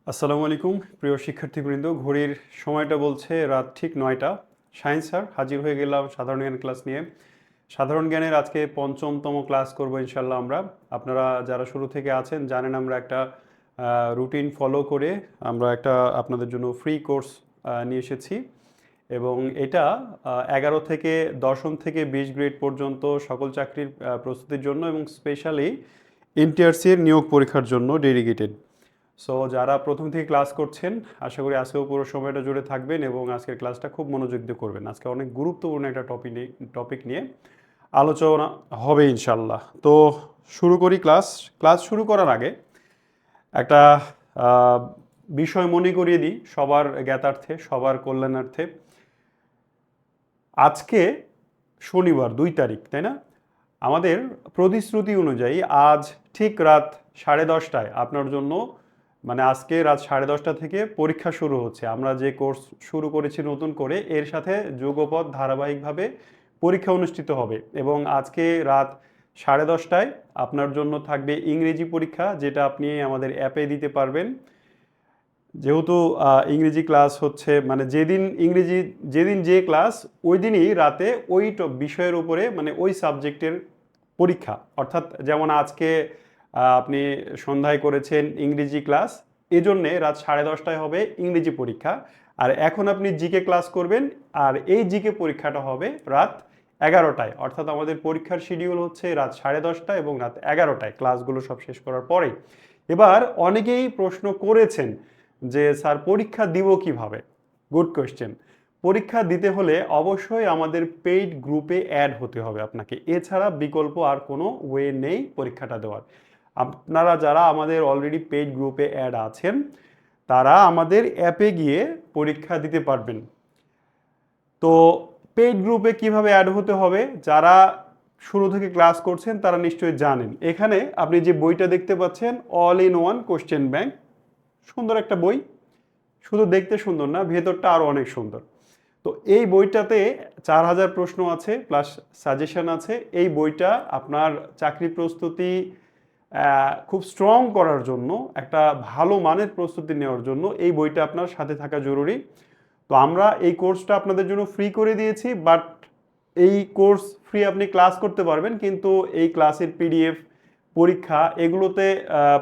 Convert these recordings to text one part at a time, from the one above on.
আসসালামু আলাইকুম প্রিয় শিক্ষার্থীবৃন্দ, ঘড়ির সময়টা বলছে রাত ঠিক 9টা। শাহিন স্যার হাজির হয়ে গেলাম সাধারণ জ্ঞান ক্লাস নিয়ে। সাধারণ জ্ঞানের আজকে পঞ্চমতম ক্লাস করব ইনশাল্লাহ আমরা। আপনারা যারা শুরু থেকে আছেন জানেন আমরা একটা রুটিন ফলো করে আমরা একটা আপনাদের জন্য ফ্রি কোর্স নিয়ে এসেছি এবং এটা 11 থেকে দশম থেকে 20 গ্রেড পর্যন্ত সকল চাকরির প্রস্তুতির জন্য এবং স্পেশালি এনটিআরসির নিয়োগ পরীক্ষার জন্য ডেডিকেটেড। সো যারা প্রথম থেকে ক্লাস করছেন আশা করি আজকেও পুরো সময়টা জুড়ে থাকবেন এবং আজকের ক্লাসটা খুব মনোযোগ দিয়ে করবেন। আজকে অনেক গুরুত্বপূর্ণ একটা টপিক নিয়ে আলোচনা হবে ইনশাল্লাহ। তো শুরু করি ক্লাস। ক্লাস শুরু করার আগে একটা আহ, বিষয় মনে করিয়ে দিই সবার জ্ঞাতার্থে, সবার কল্যাণার্থে। আজকে শনিবার 2 তারিখ, তাই না? আমাদের প্রতিশ্রুতি অনুযায়ী আজ ঠিক রাত 10:30টায় আপনার জন্য, মানে আজকে রাত 10:30টা থেকে পরীক্ষা শুরু হচ্ছে। আমরা যে কোর্স শুরু করেছি নতুন করে, এর সাথে যুগপৎ ধারাবাহিকভাবে পরীক্ষা অনুষ্ঠিত হবে এবং আজকে রাত 10:30টায় আপনার জন্য থাকবে ইংরেজি পরীক্ষা, যেটা আপনি আমাদের অ্যাপে দিতে পারবেন। যেহেতু ইংরেজি ক্লাস হচ্ছে, মানে যেদিন যে ক্লাস ওই দিনই রাতে ওই বিষয়ের উপরে, মানে ওই সাবজেক্টের পরীক্ষা। অর্থাৎ যেমন আজকে আপনি সন্ধ্যায় করেছেন ইংরেজি ক্লাস, এজন্যে রাত 10:30টায় হবে ইংরেজি পরীক্ষা। আর এখন আপনি জিকে ক্লাস করবেন, আর এই জিকে পরীক্ষাটা হবে রাত 11টায়। অর্থাৎ আমাদের পরীক্ষার শিডিউল হচ্ছে রাত 10:30টা এবং রাত 11টায়, ক্লাসগুলো সব শেষ করার পরেই। এবার অনেকেই প্রশ্ন করেছেন যে স্যার পরীক্ষা দিব কিভাবে। Good question. পরীক্ষা দিতে হলে অবশ্যই আমাদের পেইড গ্রুপে অ্যাড হতে হবে আপনাকে, এছাড়া বিকল্প আর কোনো ওয়ে নেই পরীক্ষাটা দেওয়ার। আপনারা যারা আমাদের অলরেডি পেইড গ্রুপে অ্যাড আছেন তারা আমাদের অ্যাপে গিয়ে পরীক্ষা দিতে পারবেন। তো পেইড গ্রুপে কিভাবে অ্যাড হতে হবে, যারা শুরু থেকে ক্লাস করছেন তারা নিশ্চয়ই জানেন। এখানে আপনি যে বইটা দেখতে পাচ্ছেন, all in one question bank, সুন্দর একটা বই। শুধু দেখতে সুন্দর না, ভেতরটা আরও অনেক সুন্দর। তো এই বইটাতে 4000 প্রশ্ন আছে প্লাস সাজেশন আছে। এই বইটা আপনার চাকরি প্রস্তুতি খুব স্ট্রং করার জন্য, একটা ভালো মানের প্রস্তুতি নেওয়ার জন্য এই বইটা আপনার সাথে থাকা জরুরি। তো আমরা এই কোর্সটা আপনাদের জন্য ফ্রি করে দিয়েছি, বাট এই কোর্স ফ্রি আপনি ক্লাস করতে পারবেন, কিন্তু এই ক্লাসের পিডিএফ, পরীক্ষা, এগুলোতে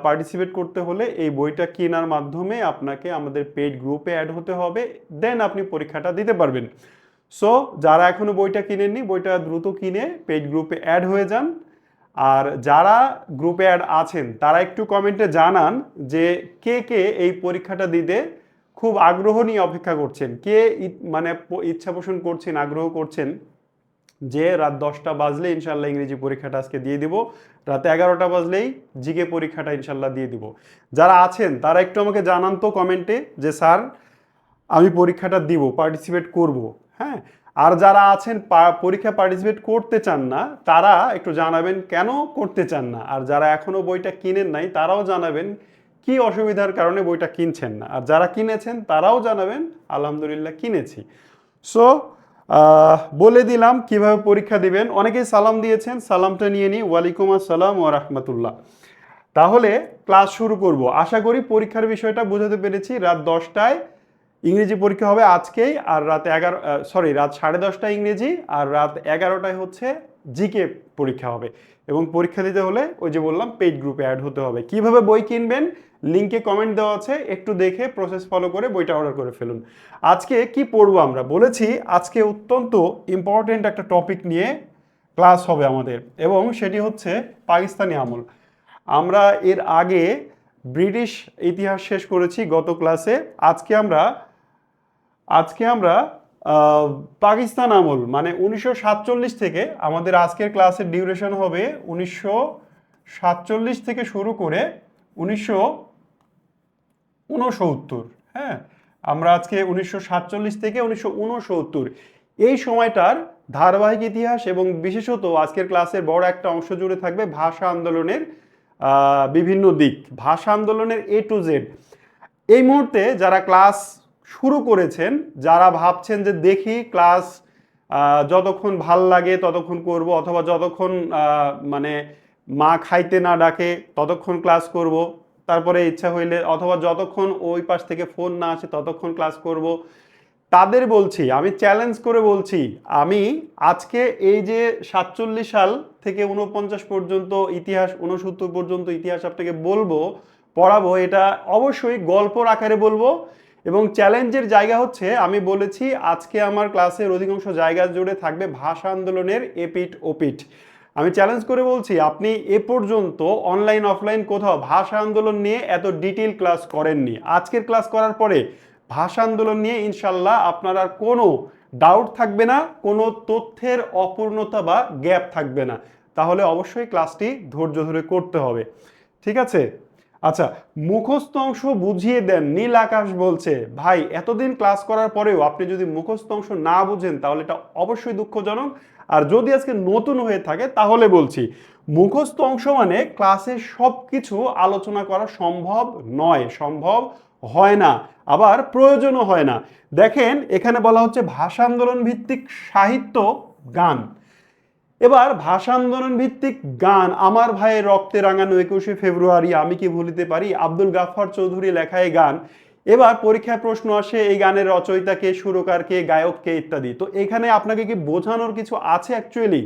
পার্টিসিপেট করতে হলে এই বইটা কেনার মাধ্যমে আপনাকে আমাদের পেইড গ্রুপে অ্যাড হতে হবে, দেন আপনি পরীক্ষাটা দিতে পারবেন। সো যারা এখনো বইটা কিনেননি, বইটা দ্রুত কিনে পেইড গ্রুপে অ্যাড হয়ে যান। আর যারা গ্রুপে অ্যাড আছেন তারা একটু কমেন্টে জানান যে কে কে এই পরীক্ষাটা দিতে খুব আগ্রহ নিয়ে অপেক্ষা করছেন, কে মানে ইচ্ছা পোষণ করছেন, আগ্রহ করছেন যে রাত 10টা বাজলে ইনশাল্লাহ ইংরেজি পরীক্ষাটা আজকে দিয়ে দিব, রাত 11টা বাজলেই জিকে পরীক্ষাটা ইনশাল্লাহ দিয়ে দিব। যারা আছেন তারা একটু আমাকে জানান তো কমেন্টে যে স্যার আমি পরীক্ষাটা দিব, পার্টিসিপেট করব। হ্যাঁ, আর যারা আছেন পরীক্ষা পার্টিসিপেট করতে চান না তারা একটু জানাবেন কেন করতে চান না। আর যারা এখনো বইটা কিনেন নাই তারাও জানাবেন কি অসুবিধার কারণে বইটা কিনছেন না। আর যারা কিনেছেন তারাও জানাবেন আলহামদুলিল্লাহ কিনেছি। সো বলে দিলাম কিভাবে পরীক্ষা দিবেন। অনেকেই সালাম দিয়েছেন, সালামটা নিয়ে নিই। ওয়ালাইকুম আসসালাম ওয়া রাহমাতুল্লাহ। তাহলে ক্লাস শুরু করব। আশা করি পরীক্ষার বিষয়টা বোঝাতে পেরেছি। রাত 10টায় ইংরেজি পরীক্ষা হবে আজকেই, আর রাত 10:30টায় ইংরেজি, আর রাত 11টায় হচ্ছে জিকে পরীক্ষা হবে। এবং পরীক্ষা দিতে হলে ওই যে বললাম পেইড গ্রুপে অ্যাড হতে হবে। কিভাবে বই কিনবেন লিঙ্কে কমেন্ট দেওয়া আছে, একটু দেখে প্রসেস ফলো করে বইটা অর্ডার করে ফেলুন। আজকে কি পড়বো আমরা বলেছি, আজকে অত্যন্ত ইম্পর্টেন্ট একটা টপিক নিয়ে ক্লাস হবে আমাদের, এবং সেটি হচ্ছে পাকিস্তানি আমল। আমরা এর আগে ব্রিটিশ ইতিহাস শেষ করেছি গত ক্লাসে। আজকে আমরা পাকিস্তান আমল, মানে 1947 থেকে, আমাদের আজকের ক্লাসের ডিউরেশন হবে 1947 থেকে শুরু করে 1969। হ্যাঁ, আমরা আজকে 1947 থেকে 1969 এই সময়টার ধারাবাহিক ইতিহাস, এবং বিশেষত আজকের ক্লাসের বড় একটা অংশ জুড়ে থাকবে ভাষা আন্দোলনের বিভিন্ন দিক, ভাষা আন্দোলনের এ টু জেড। এই মুহূর্তে যারা ক্লাস শুরু করেছেন, যারা ভাবছেন যে দেখি ক্লাস যতক্ষণ ভাল লাগে ততক্ষণ করব, অথবা যতক্ষণ মানে মা খাইতে না ডাকে ততক্ষণ ক্লাস করব, তারপরে ইচ্ছা হইলে অথবা যতক্ষণ ওই পাশ থেকে ফোন না আসে ততক্ষণ ক্লাস করব। তাদের বলছি, আমি চ্যালেঞ্জ করে বলছি, আমি আজকে এই যে 47 সাল থেকে 49 পর্যন্ত ইতিহাস, 69 পর্যন্ত ইতিহাস আপনাকে বলবো, পড়াবো, এটা অবশ্যই গল্পর আকারে বলবো। এবং চ্যালেঞ্জের জায়গা হচ্ছে, আমি বলেছি আজকে আমার ক্লাসের অধিকাংশ জায়গা জুড়ে থাকবে ভাষা আন্দোলনের এপিঠ ওপিঠ। আমি চ্যালেঞ্জ করে বলছি, আপনি এ পর্যন্ত অনলাইন অফলাইন কোথাও ভাষা আন্দোলন নিয়ে এত ডিটেইল ক্লাস করেননি। আজকের ক্লাস করার পরে ভাষা আন্দোলন নিয়ে ইনশাল্লাহ আপনার আর কোনো ডাউট থাকবে না, কোনো তথ্যের অপূর্ণতা বা গ্যাপ থাকবে না। তাহলে অবশ্যই ক্লাসটি ধৈর্য ধরে করতে হবে, ঠিক আছে? আচ্ছা, মুখস্থ অংশ বুঝিয়ে দেন, নীল আকাশ বলছে। ভাই, এতদিন ক্লাস করার পরেও আপনি যদি মুখস্থ অংশ না বুঝেন তাহলে এটা অবশ্যই দুঃখজনক। আর যদি আজকে নতুন হয়ে থাকে তাহলে বলছি, মুখস্থ অংশ মানে ক্লাসে সব কিছু আলোচনা করা সম্ভব নয়, সম্ভব হয় না, আবার প্রয়োজনও হয় না। দেখেন, এখানে বলা হচ্ছে ভাষা আন্দোলন ভিত্তিক সাহিত্য গান। এবার ভাষা আন্দোলন ভিত্তিক গান, আমার ভাইয়ের রক্তে রাঙানো 21শে ফেব্রুয়ারি, আমি কি ভুলিতে পারি, আব্দুল গাফফার চৌধুরী লেখা এই গান। এবার পরীক্ষায় প্রশ্ন আসে এই গানের রচয়িতা কে, সুরকার কে, গায়ক কে ইত্যাদি। তো এখানে আপনাকে কি বোঝানোর কিছু আছে? অ্যাকচুয়ালি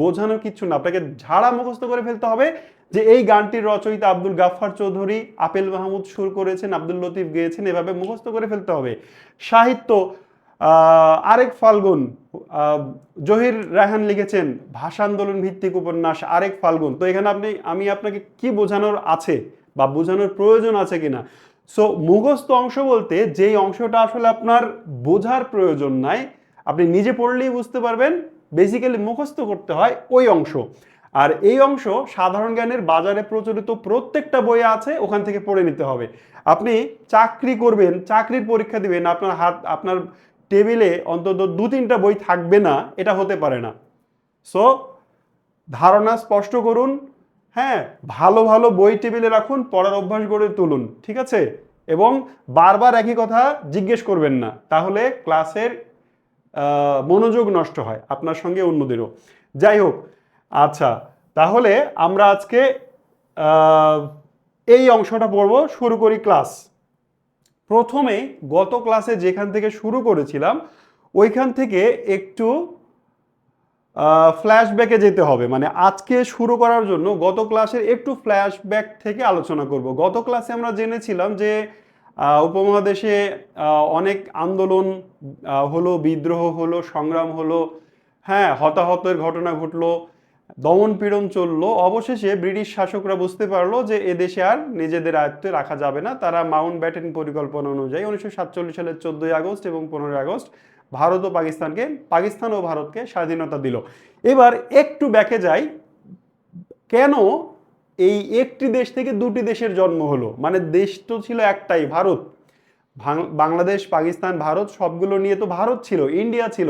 বোঝানোর কিছু না, আপনাকে ঝাড়া মুখস্থ করে ফেলতে হবে যে এই গানটির রচয়িতা আব্দুল গাফফার চৌধুরী, আপেল মাহমুদ সুর করেছেন, আব্দুল লতিফ গেয়েছেন, এভাবে মুখস্থ করে ফেলতে হবে। সাহিত্য, আরেক ফাল্গুন, জহির রায়হান লিখেছেন ভাষা আন্দোলন ভিত্তিক উপন্যাস আরেক ফাল্গুন। তো এখানে আমি আপনাকে কি বোঝানোর আছে বা বোঝানোর প্রয়োজন আছে কিনা? সো মুখস্থ অংশ বলতে যেই অংশটা আসলে আপনার বোঝার প্রয়োজন নাই, আপনি নিজে পড়লেই বুঝতে পারবেন, বেসিক্যালি মুখস্থ করতে হয় ওই অংশ। আর এই অংশ সাধারণ জ্ঞানের বাজারে প্রচলিত প্রত্যেকটা বইয়ে আছে, ওখান থেকে পড়ে নিতে হবে। আপনি চাকরি করবেন, চাকরির পরীক্ষা দিবেন, আপনার টেবিলে অন্তত 2-3টা বই থাকবে না, এটা হতে পারে না। সো ধারণা স্পষ্ট করুন, হ্যাঁ, ভালো ভালো বই টেবিলে রাখুন, পড়ার অভ্যাস গড়ে তুলুন, ঠিক আছে? এবং বারবার একই কথা জিজ্ঞেস করবেন না, তাহলে ক্লাসের মনোযোগ নষ্ট হয় আপনার সঙ্গে অন্যদেরও। যাই হোক, আচ্ছা, তাহলে আমরা আজকে এই অংশটা পড়ব। শুরু করি ক্লাস। প্রথমে গত ক্লাসে যেখান থেকে শুরু করেছিলাম ওইখান থেকে একটু ফ্ল্যাশব্যাকে যেতে হবে। মানে আজকে শুরু করার জন্য গত ক্লাসের একটু ফ্ল্যাশব্যাক থেকে আলোচনা করব। গত ক্লাসে আমরা জেনেছিলাম যে উপমহাদেশে অনেক আন্দোলন হলো, বিদ্রোহ হলো, সংগ্রাম হলো, হ্যাঁ, হতাহতের ঘটনা ঘটলো, দমন পীড়ন চললো। অবশেষে ব্রিটিশ শাসকরা বুঝতে পারলো যে এদেশে আর নিজেদের আয়ত্তে রাখা যাবে না। তারা মাউন্ট ব্যাটেন পরিকল্পনা অনুযায়ী 1947 সালের 14ই আগস্ট এবং 15ই আগস্ট পাকিস্তান ও ভারতকে স্বাধীনতা দিল। এবার একটু ব্যাকে যাই, কেন এই একটি দেশ থেকে দুটি দেশের জন্ম হলো? মানে দেশ তো ছিল একটাই, ভারত। বাংলাদেশ, পাকিস্তান, ভারত সবগুলো নিয়ে তো ভারত ছিল, ইন্ডিয়া ছিল।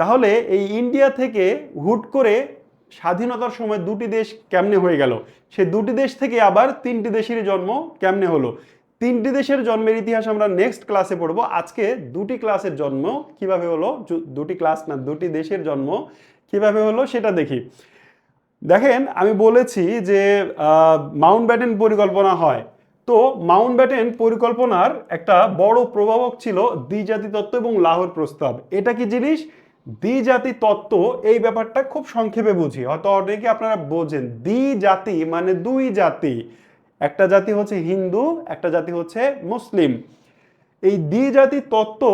তাহলে এই ইন্ডিয়া থেকে হুট করে স্বাধীনতার সময় দুটি দেশ কেমনে হয়ে গেল? সে দুটি দেশ থেকে আবার 3টি দেশের জন্ম কেমনে হলো? 3টি দেশের জন্মের ইতিহাস আমরা নেক্সট ক্লাসে পড়বো। আজকে দুটি ক্লাসের জন্ম কিভাবে হলো, দুটি ক্লাস না, দুটি দেশের জন্ম কিভাবে হলো সেটা দেখি। দেখেন, আমি বলেছি যে মাউন্ট ব্যাটেন পরিকল্পনা হয়। তো মাউন্ট ব্যাটেন পরিকল্পনার একটা বড় প্রভাবক ছিল দ্বিজাতি তত্ত্ব এবং লাহোর প্রস্তাব। এটা কি জিনিস? দ্বিজাতি তত্ত্ব, এই ব্যাপারটা খুব সংক্ষেপে বুঝি, হয়তো অনেকে আপনারা বোঝেন। দ্বিজাতি মানে দুই জাতি, একটা জাতি হচ্ছে হিন্দু, একটা জাতি হচ্ছে মুসলিম। এই দ্বিজাতি তত্ত্ব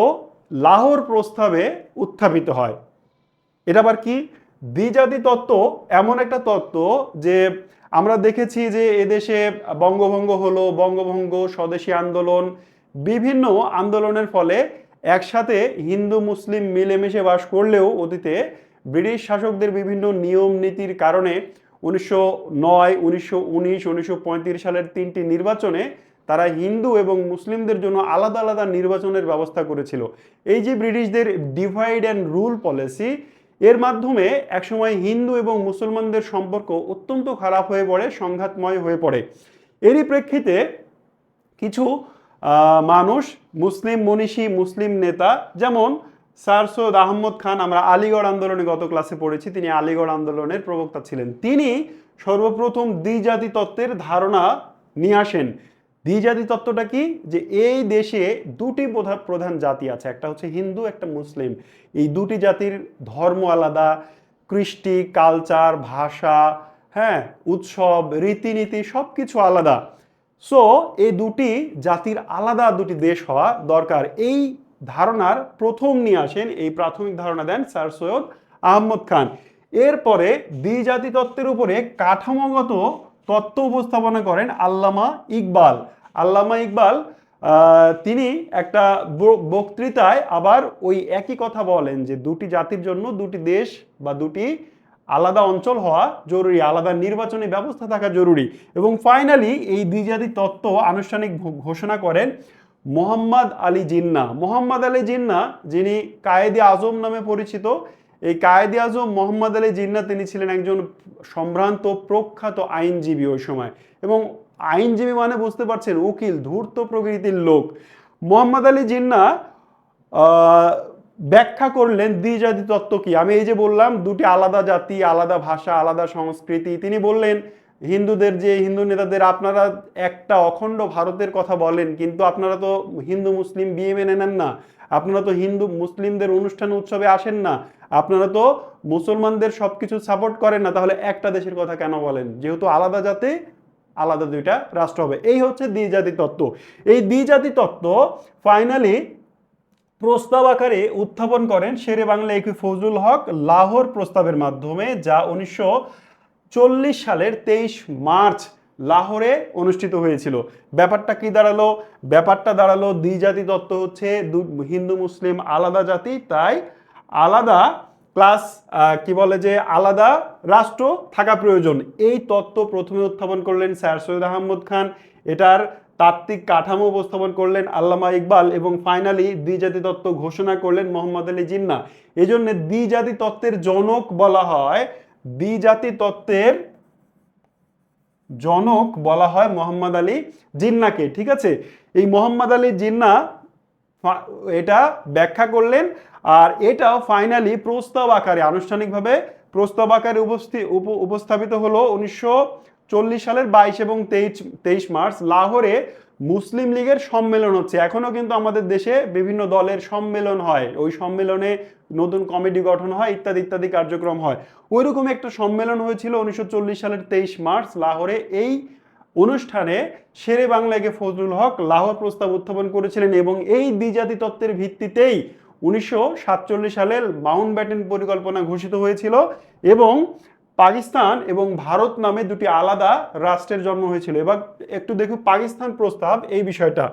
লাহোর প্রস্তাবে উত্থাপিত হয়। এটা আবার কি? দ্বিজাতি তত্ত্ব এমন একটা তত্ত্ব যে আমরা দেখেছি যে এদেশে বঙ্গভঙ্গ হলো, বঙ্গভঙ্গ, স্বদেশী আন্দোলন, বিভিন্ন আন্দোলনের ফলে একসাথে হিন্দু মুসলিম মিলেমিশে বাস করলেও অতীতে ব্রিটিশ শাসকদের বিভিন্ন নিয়ম নীতির কারণে 1909, 1919, 1935 সালের 3টি নির্বাচনে তারা হিন্দু এবং মুসলিমদের জন্য আলাদা আলাদা নির্বাচনের ব্যবস্থা করেছিল। এই যে ব্রিটিশদের ডিভাইড অ্যান্ড রুল পলিসি, এর মাধ্যমে একসময় হিন্দু এবং মুসলমানদের সম্পর্ক অত্যন্ত খারাপ হয়ে পড়ে, সংঘাতময় হয়ে পড়ে। এরই প্রেক্ষিতে কিছু মানুষ, মুসলিম মনীষী, মুসলিম নেতা, যেমন স্যার সৈয়দ আহমদ খান, আমরা আলিগড় আন্দোলনে গত ক্লাসে পড়েছি, তিনি আলিগড় আন্দোলনের প্রবক্তা ছিলেন। তিনি সর্বপ্রথম দ্বিজাতি তত্ত্বের ধারণা নিয়ে আসেন। দ্বিজাতি তত্ত্বটা কি, যে এই দেশে দুটি প্রধান জাতি আছে, একটা হচ্ছে হিন্দু, একটা মুসলিম। এই দুটি জাতির ধর্ম আলাদা, কৃষ্টি, কালচার, ভাষা, হ্যাঁ, উৎসব, রীতিনীতি সবকিছু আলাদা। সো এই দুটি জাতির আলাদা দুটি দেশ হওয়া দরকার, এই ধারণার প্রথম নিয়ে আসেন, এই প্রাথমিক ধারণা দেন স্যার সৈয়দ আহমদ খান। এরপরে দ্বিজাতি তত্ত্বের উপরে কাঠামোগত তত্ত্ব উপস্থাপনা করেন আল্লামা ইকবাল। আল্লামা ইকবাল তিনি একটা বক্তৃতায় আবার ওই একই কথা বলেন যে দুটি জাতির জন্য দুটি দেশ বা দুটি আলাদা অঞ্চল হওয়া জরুরি, আলাদা নির্বাচনী ব্যবস্থা থাকা জরুরি। এবং ফাইনালি এই দ্বিজাতি তত্ত্ব আনুষ্ঠানিক ঘোষণা করেন মোহাম্মদ আলী জিন্নাহ। মোহাম্মদ আলী জিন্নাহ যিনি কায়েদে আজম নামে পরিচিত, এই কায়েদে আজম মোহাম্মদ আলী জিন্নাহ তিনি ছিলেন একজন সম্ভ্রান্ত প্রখ্যাত আইনজীবী ওই সময়। এবং আইনজীবী মানে বুঝতে পারছেন, উকিল, ধূর্ত প্রকৃতির লোক। মোহাম্মদ আলী জিন্নাহ ব্যাখ্যা করলেন দ্বিজাতি তত্ত্ব কি। আমি এই যে বললাম দুটি আলাদা জাতি, আলাদা ভাষা, আলাদা সংস্কৃতি, তিনি বললেন হিন্দুদের, যে হিন্দু নেতাদের, আপনারা একটা অখণ্ড ভারতের কথা বলেন কিন্তু আপনারা তো হিন্দু মুসলিম বিয়ে মেনে নেন না, আপনারা তো হিন্দু মুসলিমদের অনুষ্ঠান উৎসবে আসেন না, আপনারা তো মুসলমানদের সবকিছু সাপোর্ট করেন না, তাহলে একটা দেশের কথা কেন বলেন? যেহেতু আলাদা জাতি, আলাদা দুইটা রাষ্ট্র হবে। এই হচ্ছে দ্বিজাতি তত্ত্ব। এই দ্বিজাতি তত্ত্ব ফাইনালি প্রস্তাব আকারে উত্থাপন করেন শেরে বাংলা একি ফজলুল হক লাহোর প্রস্তাবের মাধ্যমে, যা 1940 সালের 23 মার্চ লাহোরে অনুষ্ঠিত হয়েছিল। ব্যাপারটা কি দাঁড়ালো? ব্যাপারটা দাঁড়ালো দ্বিজাতি তত্ত্ব হচ্ছে হিন্দু মুসলিম আলাদা জাতি, তাই আলাদা প্লাস কি বলে যে আলাদা রাষ্ট্র থাকা প্রয়োজন। এই তত্ত্ব প্রথমে উত্থাপন করলেন স্যার সৈয়দ আহমদ খান, এটার তাত্ত্বিক কাঠামো উপস্থাপন করলেন আল্লামা ইকবাল, এবং ফাইনালি দ্বিজাতি তত্ত্ব ঘোষণা করলেন মোহাম্মদ আলী জিন্নাহ। এই জন্য দ্বিজাতি তত্ত্বের জনক বলা হয়, দ্বিজাতি তত্ত্বের জনক বলা হয় মোহাম্মদ আলী জিন্নাহকে। ঠিক আছে, এই মোহাম্মদ আলী জিন্নাহ এটা ব্যাখ্যা করলেন, আর এটাও ফাইনালি প্রস্তাব আকারে আনুষ্ঠানিকভাবে প্রস্তাব আকারে উপস্থাপিত হলো 1940 সালের 22 এবং 23 মার্চ লাহোরে মুসলিম লীগের সম্মেলন হচ্ছে। এখনো কিন্তু আমাদের দেশে বিভিন্ন দলের সম্মেলন হয়, ওই সম্মেলনে নতুন কমিটি গঠন হয়, ইত্যাদি ইত্যাদি কার্যক্রম হয়। ওইরকম একটা সম্মেলন হয়েছিল 1940 সালের 23 মার্চ লাহোরে। এই অনুষ্ঠানে শেরে বাংলা একে ফজলুল হক লাহোর প্রস্তাব উত্থাপন করেছিলেন, এবং এই দ্বিজাতি তত্ত্বের ভিত্তিতেই 1947 সালের মাউন্টব্যাটেন পরিকল্পনা ঘোষিত হয়েছিল, এবং পাকিস্তান এবং ভারত নামে দুটি আলাদা রাষ্ট্রের জন্ম হয়েছিল। এবার একটু দেখুন পাকিস্তান প্রস্তাব, এই বিষয়টা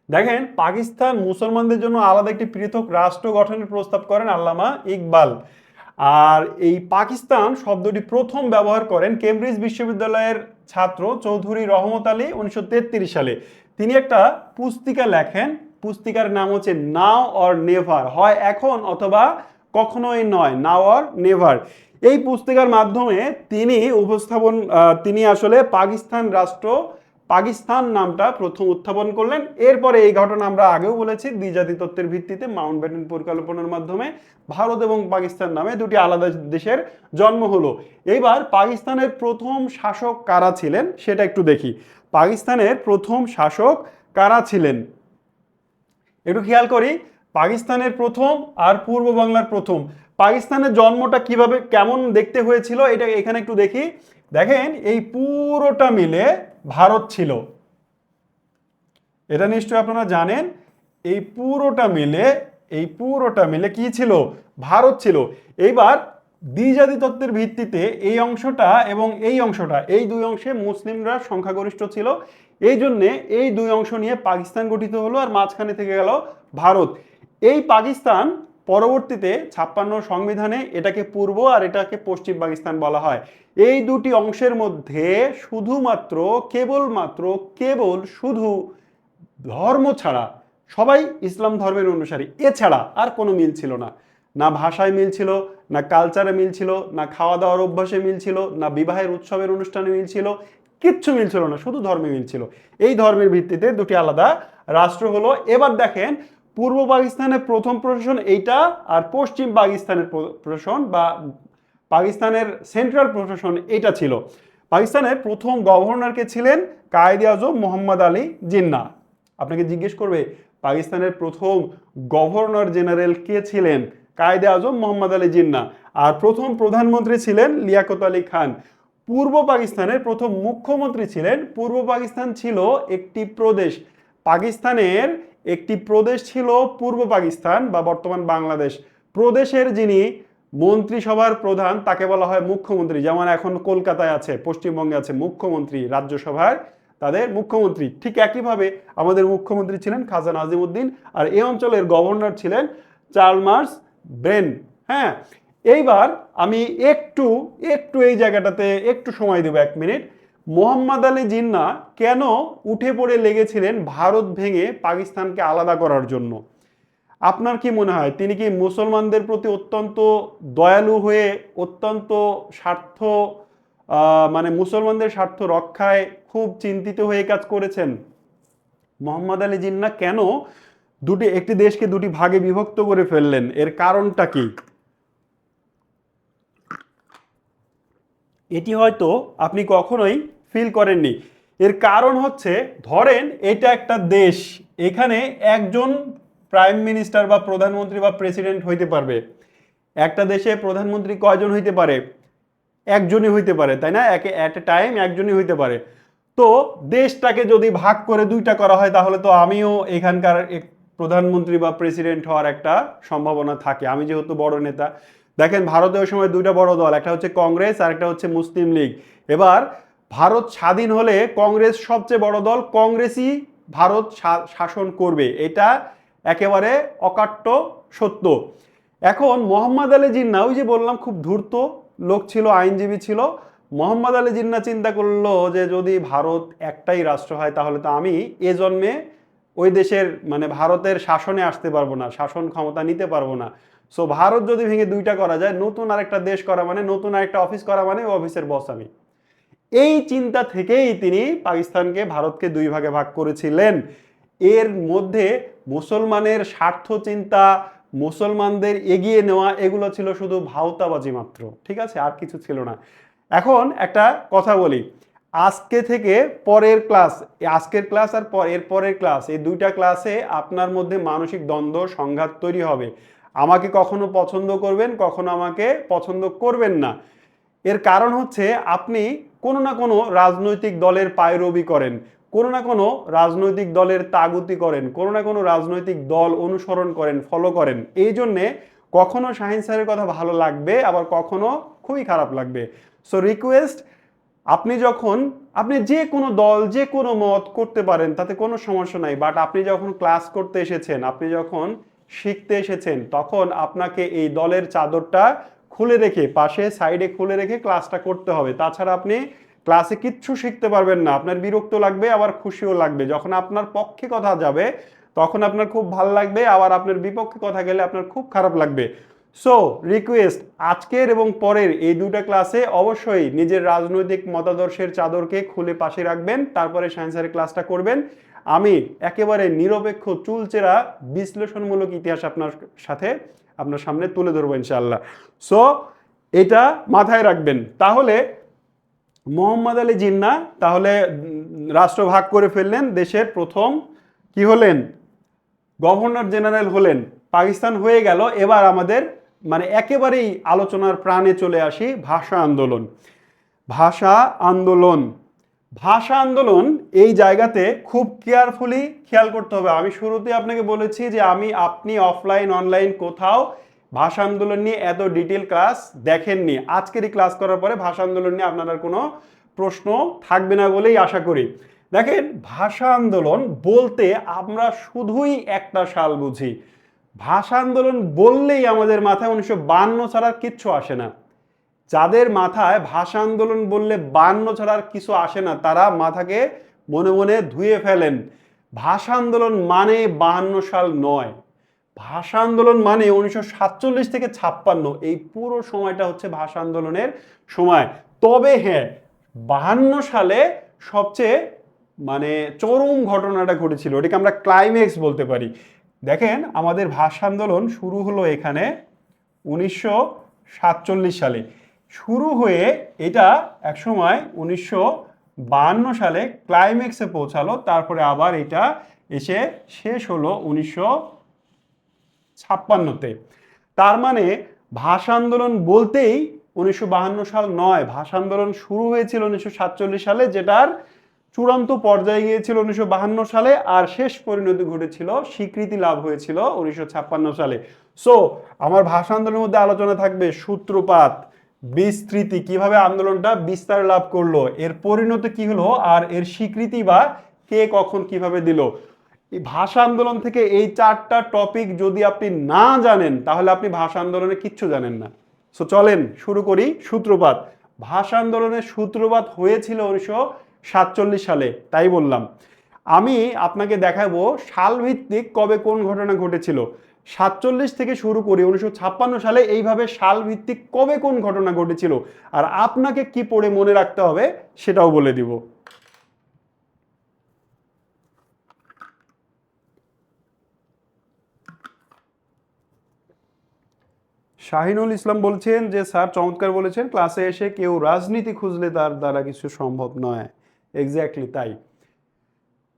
দেখেন। পাকিস্তান মুসলমানদের জন্য আলাদা একটি পৃথক রাষ্ট্র গঠনের প্রস্তাব করেন আল্লামা ইকবাল। আর এই পাকিস্তান শব্দটি প্রথম ব্যবহার করেন কেমব্রিজ বিশ্ববিদ্যালয়ের ছাত্র চৌধুরী রহমত আলী 1933 সালে। তিনি একটা পুস্তিকা লেখেন, পুস্তিকার নাম হচ্ছে নাও অর নেভার, হয় এখন অথবা কখনোই নয়, নাও অর নেভার। এই পুস্তিকার মাধ্যমে তিনি আসলে পাকিস্তান নামটা প্রথম উত্থাপন করলেন। এরপরে এই ঘটনা আমরা আগেও বলেছি, দ্বিজাতি তত্ত্বের ভিত্তিতে মাউন্টব্যাটেন পরিকল্পনার মাধ্যমে ভারত এবং পাকিস্তান নামে দুটি আলাদা দেশের জন্ম হলো। এইবার পাকিস্তানের প্রথম শাসক কারা ছিলেন সেটা একটু দেখি। পাকিস্তানের প্রথম শাসক কারা ছিলেন একটু খেয়াল করি। পাকিস্তানের প্রথম আর পূর্ব বাংলার প্রথম। পাকিস্তানের জন্মটা কিভাবে কেমন দেখতে হয়েছিল এটা এখানে একটু দেখি। দেখেন এই পুরোটা মিলে ভারত ছিল, এটা নিশ্চয়ই আপনারা জানেন। এই পুরোটা মিলে কি ছিল? ভারত ছিল। এইবার দ্বিজাতি তত্ত্বের ভিত্তিতে এই অংশটা এবং এই অংশটা, এই দুই অংশে মুসলিমরা সংখ্যাগরিষ্ঠ ছিল, এই জন্যে এই দুই অংশ নিয়ে পাকিস্তান গঠিত হলো, আর মাঝখানে থেকে গেল ভারত। এই পাকিস্তান পরবর্তীতে 56 সংবিধানে এটাকে পূর্ব আর এটাকে পশ্চিম পাকিস্তান বলা হয়। এই দুটি অংশের মধ্যে কেবল শুধু ধর্ম ছাড়া, সবাই ইসলাম ধর্মের অনুসারী, এছাড়া আর কোনো মিল ছিল না। না ভাষায় মিল ছিল, না কালচারে মিল ছিল, না খাওয়া দাওয়ার অভ্যাসে মিল ছিল, না বিবাহের উৎসবের অনুষ্ঠানে মিল ছিল, কিচ্ছু মিল ছিল না, শুধু ধর্মে মিল ছিল। এই ধর্মের ভিত্তিতে দুটি আলাদা রাষ্ট্র হলো। এবার দেখেন পূর্ব পাকিস্তানের প্রথম প্রশাসন এইটা, আর পশ্চিম পাকিস্তানের প্রশাসন বা পাকিস্তানের সেন্ট্রাল প্রশাসন এটা ছিল। পাকিস্তানের প্রথম গভর্নর কে ছিলেন কায়েদ আজম মোহাম্মদ আলী জিন্নাহ। আপনাকে জিজ্ঞেস করবে পাকিস্তানের প্রথম গভর্নর জেনারেল কে ছিলেন? কায়েদ আজম মোহাম্মদ আলী জিন্নাহ। আর প্রথম প্রধানমন্ত্রী ছিলেন লিয়াকত আলী খান। পূর্ব পাকিস্তানের প্রথম মুখ্যমন্ত্রী ছিলেন, পূর্ব পাকিস্তান ছিল একটি প্রদেশ, পাকিস্তানের একটি প্রদেশ ছিল পূর্ব পাকিস্তান বা বর্তমান বাংলাদেশ। প্রদেশের যিনি মন্ত্রিসভার প্রধান তাকে বলা হয় মুখ্যমন্ত্রী। যেমন এখন কলকাতায় আছে, পশ্চিমবঙ্গে আছে মুখ্যমন্ত্রী, রাজ্যসভার তাদের মুখ্যমন্ত্রী। ঠিক একইভাবে আমাদের মুখ্যমন্ত্রী ছিলেন খাজা নাজিমুদ্দিন, আর এই অঞ্চলের গভর্নর ছিলেন চার্লস ব্রেন। হ্যাঁ, এইবার আমি একটু একটু এই জায়গাটাতে একটু সময় দেব, 1 মিনিট। মোহাম্মদ আলী জিন্নাহ কেন উঠে পড়ে লেগেছিলেন ভারত ভেঙে পাকিস্তানকে আলাদা করার জন্য? আপনার কি মনে হয় তিনি কি মুসলমানদের প্রতি অত্যন্ত দয়ালু হয়ে অত্যন্ত স্বার্থ মানে মুসলমানদের স্বার্থ রক্ষায় খুব চিন্তিত হয়ে কাজ করেছেন? মোহাম্মদ আলী জিন্নাহ কেন একটি দেশকে দুটি ভাগে বিভক্ত করে ফেললেন? এর কারণটা কি? এটি হয়তো আপনি কখনোই ফিল করেননি। এর কারণ হচ্ছে, ধরেন এটা একটা দেশ, এখানে একজন প্রাইম মিনিস্টার বা প্রধানমন্ত্রী বা প্রেসিডেন্ট হইতে পারবে। একটা দেশে প্রধানমন্ত্রী কয়জন হইতে পারে? একজনই হইতে পারে, তাই না? এট এ টাইম একজনই হইতে পারে। তো দেশটাকে যদি ভাগ করে দুইটা করা হয় তাহলে তো আমিও এখানকার প্রধানমন্ত্রী বা প্রেসিডেন্ট হওয়ার একটা সম্ভাবনা থাকে, আমি যেহেতু বড় নেতা। দেখেন ভারতে ওই সময় দুইটা বড় দল, একটা হচ্ছে কংগ্রেস আর একটা হচ্ছে মুসলিম লীগ। এবার ভারত স্বাধীন হলে কংগ্রেস সবচেয়ে বড় দল, কংগ্রেসই ভারত শাসন করবে, এটা একেবারে অকাট্য সত্য। এখন মোহাম্মদ আলী জিন্নাহ, ওই যে বললাম খুব ধূর্ত লোক ছিল, আইনজীবী ছিল, মোহাম্মদ আলী জিন্নাহ চিন্তা করলো যে যদি ভারত একটাই রাষ্ট্র হয় তাহলে তো আমি এ জন্মে ওই দেশের মানে ভারতের শাসনে আসতে পারবো না, শাসন ক্ষমতা নিতে পারবো না। সো ভারত যদি ভেঙে দুইটা করা যায়, নতুন আরেকটা দেশ করা মানে, নতুন আরেকটা অফিস করা মানে অফিসের বস আমি। এই চিন্তা থেকেই তিনি পাকিস্তানকে ভারতকে দুই ভাগে ভাগ করেছিলেন। এর মধ্যে মুসলমানের স্বার্থ চিন্তা, মুসলমানদের এগিয়ে নেওয়া, এগুলো ছিল শুধু ভাওতাবাজি মাত্র, ঠিক আছে, আর কিছু ছিল না। এখন একটা কথা বলি, আজকে থেকে পরের ক্লাস, আজকের ক্লাস আর এর পরের ক্লাস, এই দুইটা ক্লাসে আপনার মধ্যে মানসিক দ্বন্দ্ব সংঘাত তৈরি হবে। আমাকে কখনো পছন্দ করবেন, কখনো আমাকে পছন্দ করবেন না। এর কারণ হচ্ছে আপনি কোনো না কোনো রাজনৈতিক দলের পায়রবি করেন, কোনো না কোনো রাজনৈতিক দলের তাগুতি করেন, কোনো না কোনো রাজনৈতিক দল অনুসরণ করেন, ফলো করেন। এই জন্যে কখনো শাহিন স্যারের কথা ভালো লাগবে, আবার কখনো খুবই খারাপ লাগবে। সো রিকোয়েস্ট, আপনি যে কোনো দল যে কোনো মত করতে পারেন, তাতে কোনো সমস্যা নাই, বাট আপনি যখন ক্লাস করতে এসেছেন, আপনি যখন শিখতে এসেছেন, তখন আপনাকে এই দলের চাদরটা খুলে রেখে, পাশে সাইডে খুলে রেখে ক্লাসটা করতে হবে। তাছাড়া আপনি ক্লাসে কিচ্ছু শিখতে পারবেন না, আপনার বিরক্ত লাগবে আবার খুশিও লাগবে। যখন আপনার পক্ষে কথা যাবে তখন আপনার খুব ভালো লাগবে, আবার আপনার বিপক্ষে কথা গেলে আপনার খুব খারাপ লাগবে। সো রিকোয়েস্ট, আজকের এবং পরের এই দুটা ক্লাসে অবশ্যই নিজের রাজনৈতিক মতাদর্শের চাদরকে খুলে পাশে রাখবেন, তারপরে সায়েন্সের ক্লাসটা করবেন। আমি একেবারে নিরপেক্ষ চুলচেরা বিশ্লেষণমূলক ইতিহাস আপনার সামনে তুলে ধরবো ইনশাআল্লাহ। সো এটা মাথায় রাখবেন। তাহলে মোহাম্মদ আলী জিন্নাহ তাহলে রাষ্ট্র ভাগ করে ফেললেন, দেশের প্রথম কি হলেন? গভর্নর জেনারেল হলেন, পাকিস্তান হয়ে গেল। এবার আমাদের মানে একেবারেই আলোচনার প্রাণে চলে আসি, ভাষা আন্দোলন। ভাষা আন্দোলন, ভাষা আন্দোলন এই জায়গাতে খুব কেয়ারফুলি খেয়াল করতে হবে। আমি শুরুতে আপনাকে বলেছি যে আপনি অফলাইন অনলাইন কোথাও ভাষা আন্দোলন নিয়ে এত ডিটেল ক্লাস দেখেননি। আজকের এই ক্লাস করার পরে ভাষা আন্দোলন নিয়ে আপনার আর কোনো প্রশ্ন থাকবে না বলেই আশা করি। দেখেন, ভাষা আন্দোলন বলতে আমরা শুধুই একটা সাল বুঝি। ভাষা আন্দোলন বললেই আমাদের মাথায় 1952 ছাড়া কিচ্ছু আসে না। যাদের মাথায় ভাষা আন্দোলন বললে 52 ছাড়া কিছু আসে না, তারা মাথাকে মনে মনে ধুয়ে ফেলেন। ভাষা আন্দোলন মানে 52 সাল নয়, ভাষা আন্দোলন মানে 1947 থেকে 56, এই পুরো সময়টা হচ্ছে ভাষা আন্দোলনের সময়। তবে হ্যাঁ, 52 সালে সবচেয়ে মানে চরম ঘটনাটা ঘটেছিল, ওটাকে আমরা ক্লাইম্যাক্স বলতে পারি। দেখেন, আমাদের ভাষা আন্দোলন শুরু হলো এখানে 1947 সালে। শুরু হয়ে এটা একসময় 1952 সালে ক্লাইম্যাক্সে পৌঁছালো, তারপরে আবার এটা এসে শেষ হলো 1956-তে। তার মানে ভাষা আন্দোলন বলতেই 1952 সাল নয়, ভাষা আন্দোলন শুরু হয়েছিল 1947 সালে, যেটার চূড়ান্ত পর্যায়ে গিয়েছিল 1952 সালে, আর শেষ পরিণতি ঘটেছিল, স্বীকৃতি লাভ হয়েছিল 1956 সালে। সো আমার ভাষা আন্দোলনের মধ্যে আলোচনা থাকবে সূত্রপাত, বিস্তৃতি, কিভাবে আন্দোলনটা বিস্তার লাভ করলো, এর পরিণতি কি হলো, আর এর স্বীকৃতি বা কে কখন কিভাবে দিল। এই ভাষা আন্দোলন থেকে এই 4টা টপিক যদি আপনি না জানেন তাহলে আপনি ভাষা আন্দোলনে কিচ্ছু জানেন না। সো চলেন শুরু করি। সূত্রপাত, ভাষা আন্দোলনের সূত্রপাত হয়েছিল 1947 সালে, তাই বললাম। আমি আপনাকে দেখাবো সালভিত্তিক কবে কোন ঘটনা ঘটেছিল। 47 থেকে শুরু করি 1956 সালে, এইভাবে সালভিত্তিক কবে কোন ঘটনা ঘটেছিল আর আপনাকে কি পড়ে মনে রাখতে হবে সেটাও বলে দিব। শাহিনুল ইসলাম বলছেন যে স্যার চমৎকার বলেছেন, ক্লাসে এসে কেউ রাজনীতি খুঁজলে তার দ্বারা কিছু সম্ভব নয়। এক্স্যাক্টলি তাই,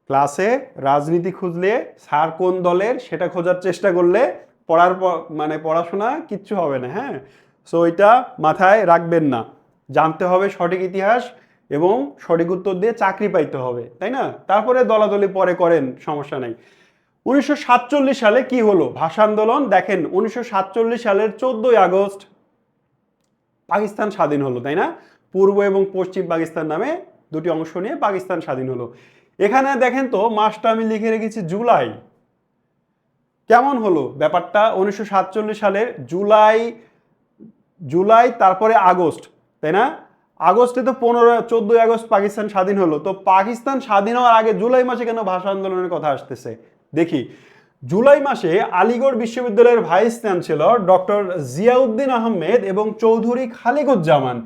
ক্লাসে রাজনীতি খুঁজলে স্যার কোন দলের সেটা খোঁজার চেষ্টা করলে মানে পড়াশোনা কিচ্ছু হবে না। হ্যাঁ, সো এটা মাথায় রাখবেন না, জানতে হবে সঠিক ইতিহাস এবং সঠিক উত্তর দিয়ে চাকরি পাইতে হবে, তাই না? তারপরে দলাদলি পরে করেন, সমস্যা নাই। 1947 সালে কি হলো ভাষা আন্দোলন? দেখেন 1947 সালের 14ই আগস্ট পাকিস্তান স্বাধীন হলো, তাই না? পূর্ব এবং পশ্চিম পাকিস্তান নামে দুটি অংশ নিয়ে পাকিস্তান স্বাধীন হলো। এখানে দেখেন তো মাসটা আমি লিখে রেখেছি জুলাই। কেমন হলো ব্যাপারটা? 1947 সালের জুলাই তারপরে আগস্ট, তাই না? আগস্টে তো 14ই আগস্ট পাকিস্তান স্বাধীন হলো। তো পাকিস্তান স্বাধীন হওয়ার আগে জুলাই মাসে কেন ভাষা আন্দোলনের কথা আসতেছে? দেখি, জুলাই মাসে আলিগড় বিশ্ববিদ্যালয়ের vice chancellor doctor Ziauddin Ahmed এবং চৌধুরী খালিকুজ্জামান,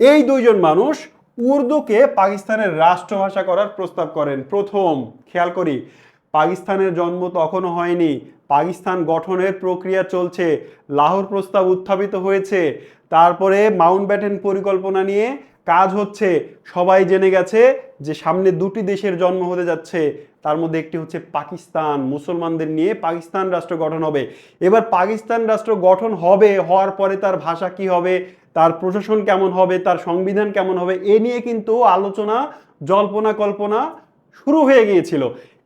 এই দুইজন মানুষ উর্দুকে পাকিস্তানের রাষ্ট্রভাষা করার প্রস্তাব করেন প্রথম। খেয়াল করি, পাকিস্তানের জন্ম তখনও হয়নি, পাকিস্তান গঠনের প্রক্রিয়া চলছে, লাহোর প্রস্তাব উত্থাপিত হয়েছে, তারপরে মাউন্টব্যাটেন পরিকল্পনা নিয়ে কাজ হচ্ছে, সবাই জেনে গেছে যে সামনে দুটি দেশের জন্ম হতে যাচ্ছে, তার মধ্যে একটি হচ্ছে পাকিস্তান, মুসলমানদের নিয়ে পাকিস্তান রাষ্ট্র গঠন হবে। এবার পাকিস্তান রাষ্ট্র গঠন হবে, হওয়ার পরে তার ভাষা কি হবে, তার প্রশাসন কেমন হবে, তার সংবিধান কেমন হবে, এ নিয়ে কিন্তু আলোচনা, জল্পনা কল্পনা শুরু হয়ে গিয়েছিল।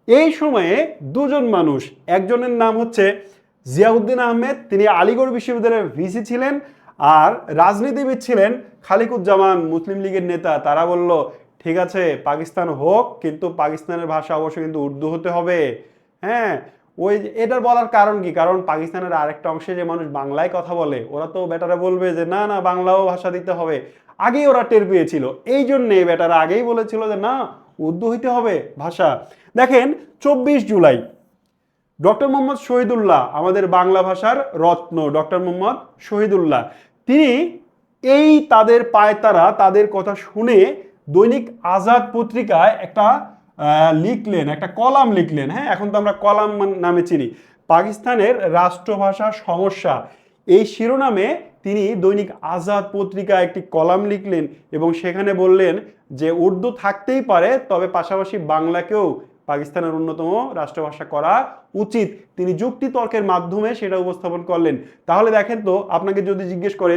এই সময়ে দুজন মানুষ, একজনের নাম হচ্ছে জিয়াউদ্দিন আহমেদ, তিনি আলিগড় বিশ্ববিদ্যালয়ের ভিসি ছিলেন, আর রাজনীতিবিদ ছিলেন খালিকুজ্জামান, মুসলিম লীগের নেতা। তারা বলল ঠিক আছে পাকিস্তান হোক, কিন্তু পাকিস্তানের ভাষা অবশ্যই কিন্তু উর্দু হতে হবে। হ্যাঁ, ওই এটার বলার কারণ কি? কারণ পাকিস্তানের আরেকটা অংশে যে মানুষ বাংলায় কথা বলে, ওরা তো বেটারা বলবে যে না না বাংলাও ভাষা দিতে হবে। আগেই ওরা টের পেয়েছিল, এই জন্যে বেটারা আগেই বলেছিল যে না উর্দু হইতে হবে ভাষা। দেখেন 24 জুলাই ডক্টর মোহাম্মদ শহীদুল্লাহ, আমাদের বাংলা ভাষার রত্ন ডক্টর মোহাম্মদ শহীদুল্লাহ, তিনি এই তাদের পায়তারা, তাদের কথা শুনে দৈনিক আজাদ পত্রিকায় একটা লিখলেন, একটা কলাম লিখলেন। হ্যাঁ, এখন তো আমরা কলাম নামে চিনি। পাকিস্তানের রাষ্ট্রভাষা সমস্যা, এই শিরোনামে তিনি দৈনিক আজাদ পত্রিকায় একটি কলাম লিখলেন এবং সেখানে বললেন যে উর্দু থাকতেই পারে, তবে পাশাপাশি বাংলাকেও পাকিস্তানের অন্যতম রাষ্ট্রভাষা করা উচিত। তিনি যুক্তি তর্কের মাধ্যমে সেটা উপস্থাপন করলেন। তাহলে দেখেন তো, আপনাকে যদি জিজ্ঞেস করে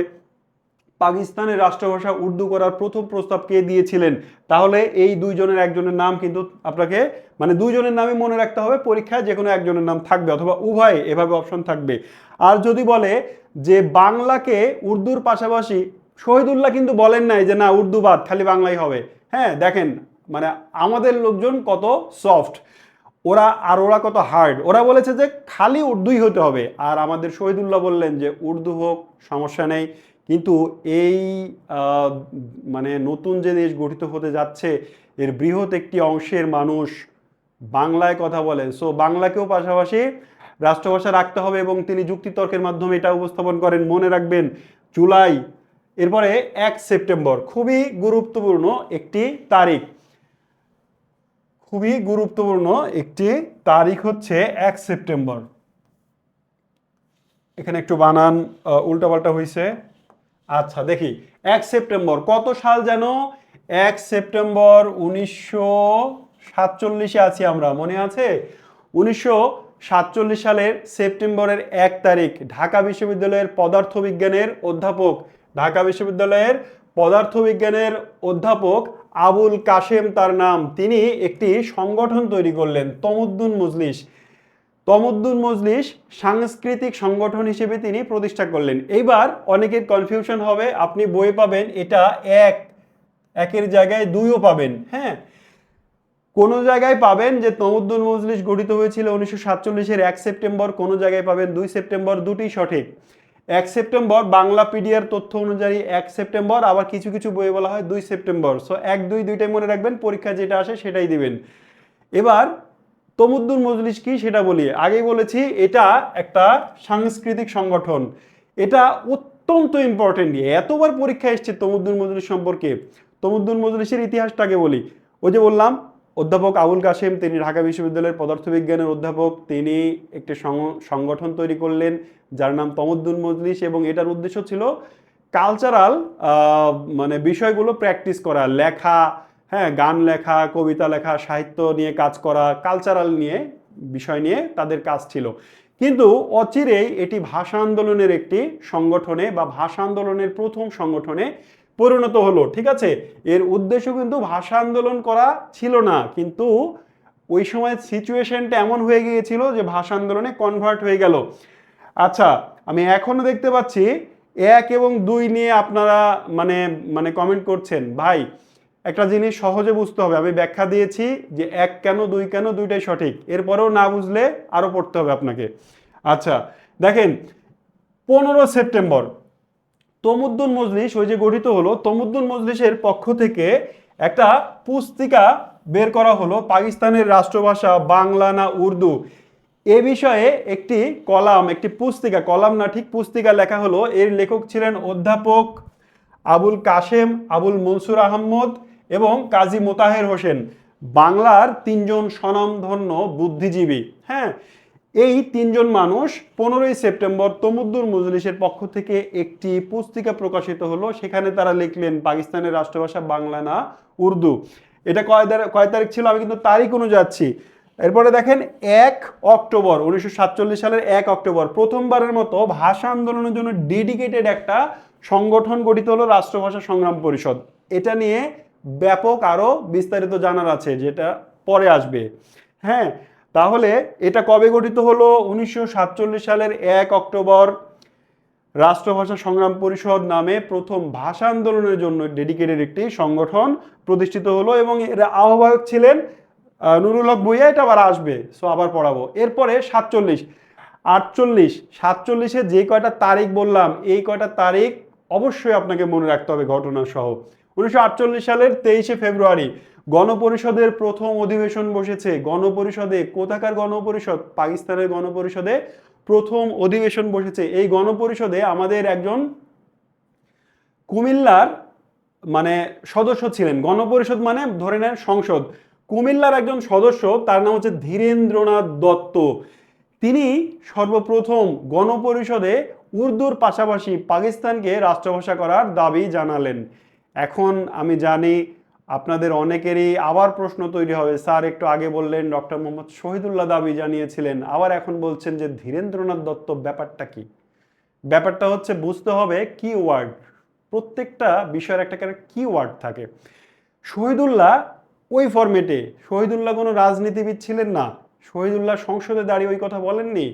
পাকিস্তানের রাষ্ট্রভাষা উর্দু করার প্রথম প্রস্তাব কে দিয়েছিলেন, তাহলে এই দুইজনের একজনের নাম কিন্তু আপনাকে, মানে দুইজনের নামই মনে রাখতে হবে, পরীক্ষায় যে কোনো একজনের নাম থাকবে অথবা উভয়, এভাবে অপশন থাকবে। আর যদি বলে যে বাংলাকে উর্দুর পাশাপাশি, শহীদুল্লাহ কিন্তু বলেন নাই যে না উর্দু বাদ খালি বাংলাই হবে। হ্যাঁ, দেখেন মানে আমাদের লোকজন কত সফট, ওরা কত হার্ড। ওরা বলেছে যে খালি উর্দুই হতে হবে, আর আমাদের শহীদুল্লাহ বললেন যে উর্দু হোক সমস্যা নেই, কিন্তু এই মানে নতুন যে দেশ গঠিত হতে যাচ্ছে এর বৃহৎ একটি অংশের মানুষ বাংলায় কথা বলে, সো বাংলাকেও পাশাপাশি রাষ্ট্রভাষা রাখতে হবে, এবং তিনি যুক্তিতর্কের মাধ্যমে এটা উপস্থাপন করেন। মনে রাখবেন জুলাই, এরপরে 1 সেপ্টেম্বর, খুবই গুরুত্বপূর্ণ একটি তারিখ, খুবই গুরুত্বপূর্ণ একটি তারিখ হচ্ছে 1 সেপ্টেম্বর। এখানে একটু বানান উল্টাপাল্টা হয়েছে, আচ্ছা দেখি, 1 সেপ্টেম্বর কত সাল যেন? 1 সেপ্টেম্বর 1947 আছি আমরা, মনে আছে? 1947 সালের সেপ্টেম্বরের 1 তারিখ ঢাকা বিশ্ববিদ্যালয়ের পদার্থবিজ্ঞানের অধ্যাপক, ঢাকা বিশ্ববিদ্যালয়ের পদার্থবিজ্ঞানের অধ্যাপক আবুল কাশেম তার নাম, তিনি একটি সংগঠন তৈরি করলেন তমুদ্দুন মজলিস। তমুদ্দুন মজলিস সাংস্কৃতিক সংগঠন হিসেবে তিনি প্রতিষ্ঠা করলেন। এইবার অনেকের কনফিউশন হবে, আপনি বই পাবেন এটা একের জায়গায় 2ও পাবেন। হ্যাঁ, কোনো জায়গায় পাবেন যে তমুদ্দুন মজলিস গঠিত হয়েছিল 1947-এর 1 সেপ্টেম্বর, কোনো জায়গায় পাবেন 2 সেপ্টেম্বর, দুটি সঠিক। 1 সেপ্টেম্বর বাংলাপিডিয়ার তথ্য অনুযায়ী 1 সেপ্টেম্বর, আবার কিছু কিছু বইয়ে বলা হয় 2 সেপ্টেম্বর। সো 1-2 দুইটাই মনে রাখবেন, পরীক্ষা যেটা আসে সেটাই দিবেন। এবার তমুদ্দুন মজলিস কি সেটা বলি। আগেই বলেছি এটা একটা সাংস্কৃতিক সংগঠন, এটা অত্যন্ত ইম্পর্টেন্ট। এতবার পরীক্ষা এসছে তমুদ্দুন মজলিস সম্পর্কে। তমুদ্দুন মজলিসের ইতিহাসটাকে বলি। ওই যে বললাম অধ্যাপক আবুল কাশেম, তিনি ঢাকা বিশ্ববিদ্যালয়ের পদার্থবিজ্ঞানের অধ্যাপক, তিনি একটি সংগঠন তৈরি করলেন যার নাম তমুদ্দুন মজলিস, এবং এটার উদ্দেশ্য ছিল কালচারাল মানে বিষয়গুলো প্র্যাকটিস করা, লেখা, হ্যাঁ, গান লেখা, কবিতা লেখা, সাহিত্য নিয়ে কাজ করা, কালচারাল নিয়ে বিষয় নিয়ে তাদের কাজ ছিল। কিন্তু অচিরেই এটি ভাষা আন্দোলনের একটি সংগঠনে বা ভাষা আন্দোলনের প্রথম সংগঠনে পরিণত হলো। ঠিক আছে, এর উদ্দেশ্য কিন্তু ভাষা আন্দোলন করা ছিল না, কিন্তু ওই সময় সিচুয়েশনটা এমন হয়ে গিয়েছিল যে ভাষা আন্দোলনে কনভার্ট হয়ে গেল। আচ্ছা, আমি এখনো দেখতে পাচ্ছি 1 এবং 2 নিয়ে আপনারা মানে মানে কমেন্ট করছেন। ভাই, একটা জিনিস সহজে বুঝতে হবে, আমি ব্যাখ্যা দিয়েছি যে 1 কেন 2 কেন, দুইটাই সঠিক। এরপরেও না বুঝলে আরো পড়তে হবে আপনাকে। আচ্ছা দেখেন, 15 সেপ্টেম্বর তমুদ্দুন মজলিস ওই যে গঠিত হলো, তমুদ্দুন মজলিসের পক্ষ থেকে একটা পুস্তিকা বের করা হলো, পাকিস্তানের রাষ্ট্রভাষা বাংলা না উর্দু এ বিষয়ে একটি কলাম, একটি পুস্তিকা, কলাম না ঠিক পুস্তিকা লেখা হলো। এর লেখক ছিলেন অধ্যাপক আবুল কাশেম, আবুল মনসুর আহমদ এবং কাজী মোতাহের হোসেন, বাংলার 3জন স্বনামধন্য বুদ্ধিজীবী। হ্যাঁ, এই 3জন মানুষ 15 সেপ্টেম্বর তমুদ্দুন মজলিসের পক্ষ থেকে একটি পুস্তিকা প্রকাশিত হলো। সেখানে তারা লিখলেন পাকিস্তানের রাষ্ট্রভাষা বাংলা না উর্দু। এটা কয় তারিখ ছিল, আমি কিন্তু তারিখ অনুযায়ী যাচ্ছি। এরপরে দেখেন 1 অক্টোবর 1947 সালের 1 অক্টোবর প্রথমবারের মতো ভাষা আন্দোলনের জন্য ডেডিকেটেড একটা সংগঠন গঠিত হলো, রাষ্ট্রভাষা সংগ্রাম পরিষদ। এটা নিয়ে ব্যাপক আরো বিস্তারিত জানার আছে, যেটা পরে আসবে। হ্যাঁ, তাহলে এটা কবে গঠিত হলো? 1947 সালের 1 অক্টোবর রাষ্ট্রভাষা সংগ্রাম পরিষদ নামে প্রথম ভাষা আন্দোলনের জন্য ডেডিকেটেড একটি সংগঠন প্রতিষ্ঠিত হলো, এবং এর আহ্বায়ক ছিলেন নুরুল হক ভূঁইয়া। এটা আবার আসবে, সো আবার পড়াবো। এরপরে 47, 48, 47-এ যে কয়টা তারিখ বললাম, এই কয়টা তারিখ অবশ্যই আপনাকে মনে রাখতে হবে ঘটনা সহ। 1948 সালের 23 ফেব্রুয়ারি গণপরিষদের প্রথম অধিবেশন বসেছে। গণপরিষদে, কোথাকার গণপরিষদ? পাকিস্তানের গণপরিষদে প্রথম অধিবেশন বসেছে। এই গণপরিষদে আমাদের একজন কুমিল্লার মানে সদস্য ছিলেন। গণপরিষদ মানে ধরে নেন সংসদ। কুমিল্লার একজন সদস্য, তার নাম হচ্ছে ধীরেন্দ্রনাথ দত্ত। তিনি সর্বপ্রথম গণপরিষদে উর্দুর পাশাপাশি পাকিস্তানকে রাষ্ট্রভাষা করার দাবি জানালেন। এখন আমি জানি আপনাদের অনেকেরই আবার প্রশ্ন তৈরি হবে, স্যার একটু আগে বললেন ডক্টর মোহাম্মদ শহীদুল্লাহ দাবি জানিয়েছিলেন, আবার এখন বলছেন যে ধীরেন্দ্রনাথ দত্ত, ব্যাপারটা কি? ব্যাপারটা হচ্ছে বুঝতে হবে কিওয়ার্ড, প্রত্যেকটা বিষয়ের একটা কিওয়ার্ড থাকে। শহীদুল্লাহ ওই ফরম্যাটে, শহীদুল্লাহ কোনো রাজনীতিবিদ ছিলেন না। শহীদুল্লাহ সংসদে দাঁড়িয়ে ওই কথা বলেননি।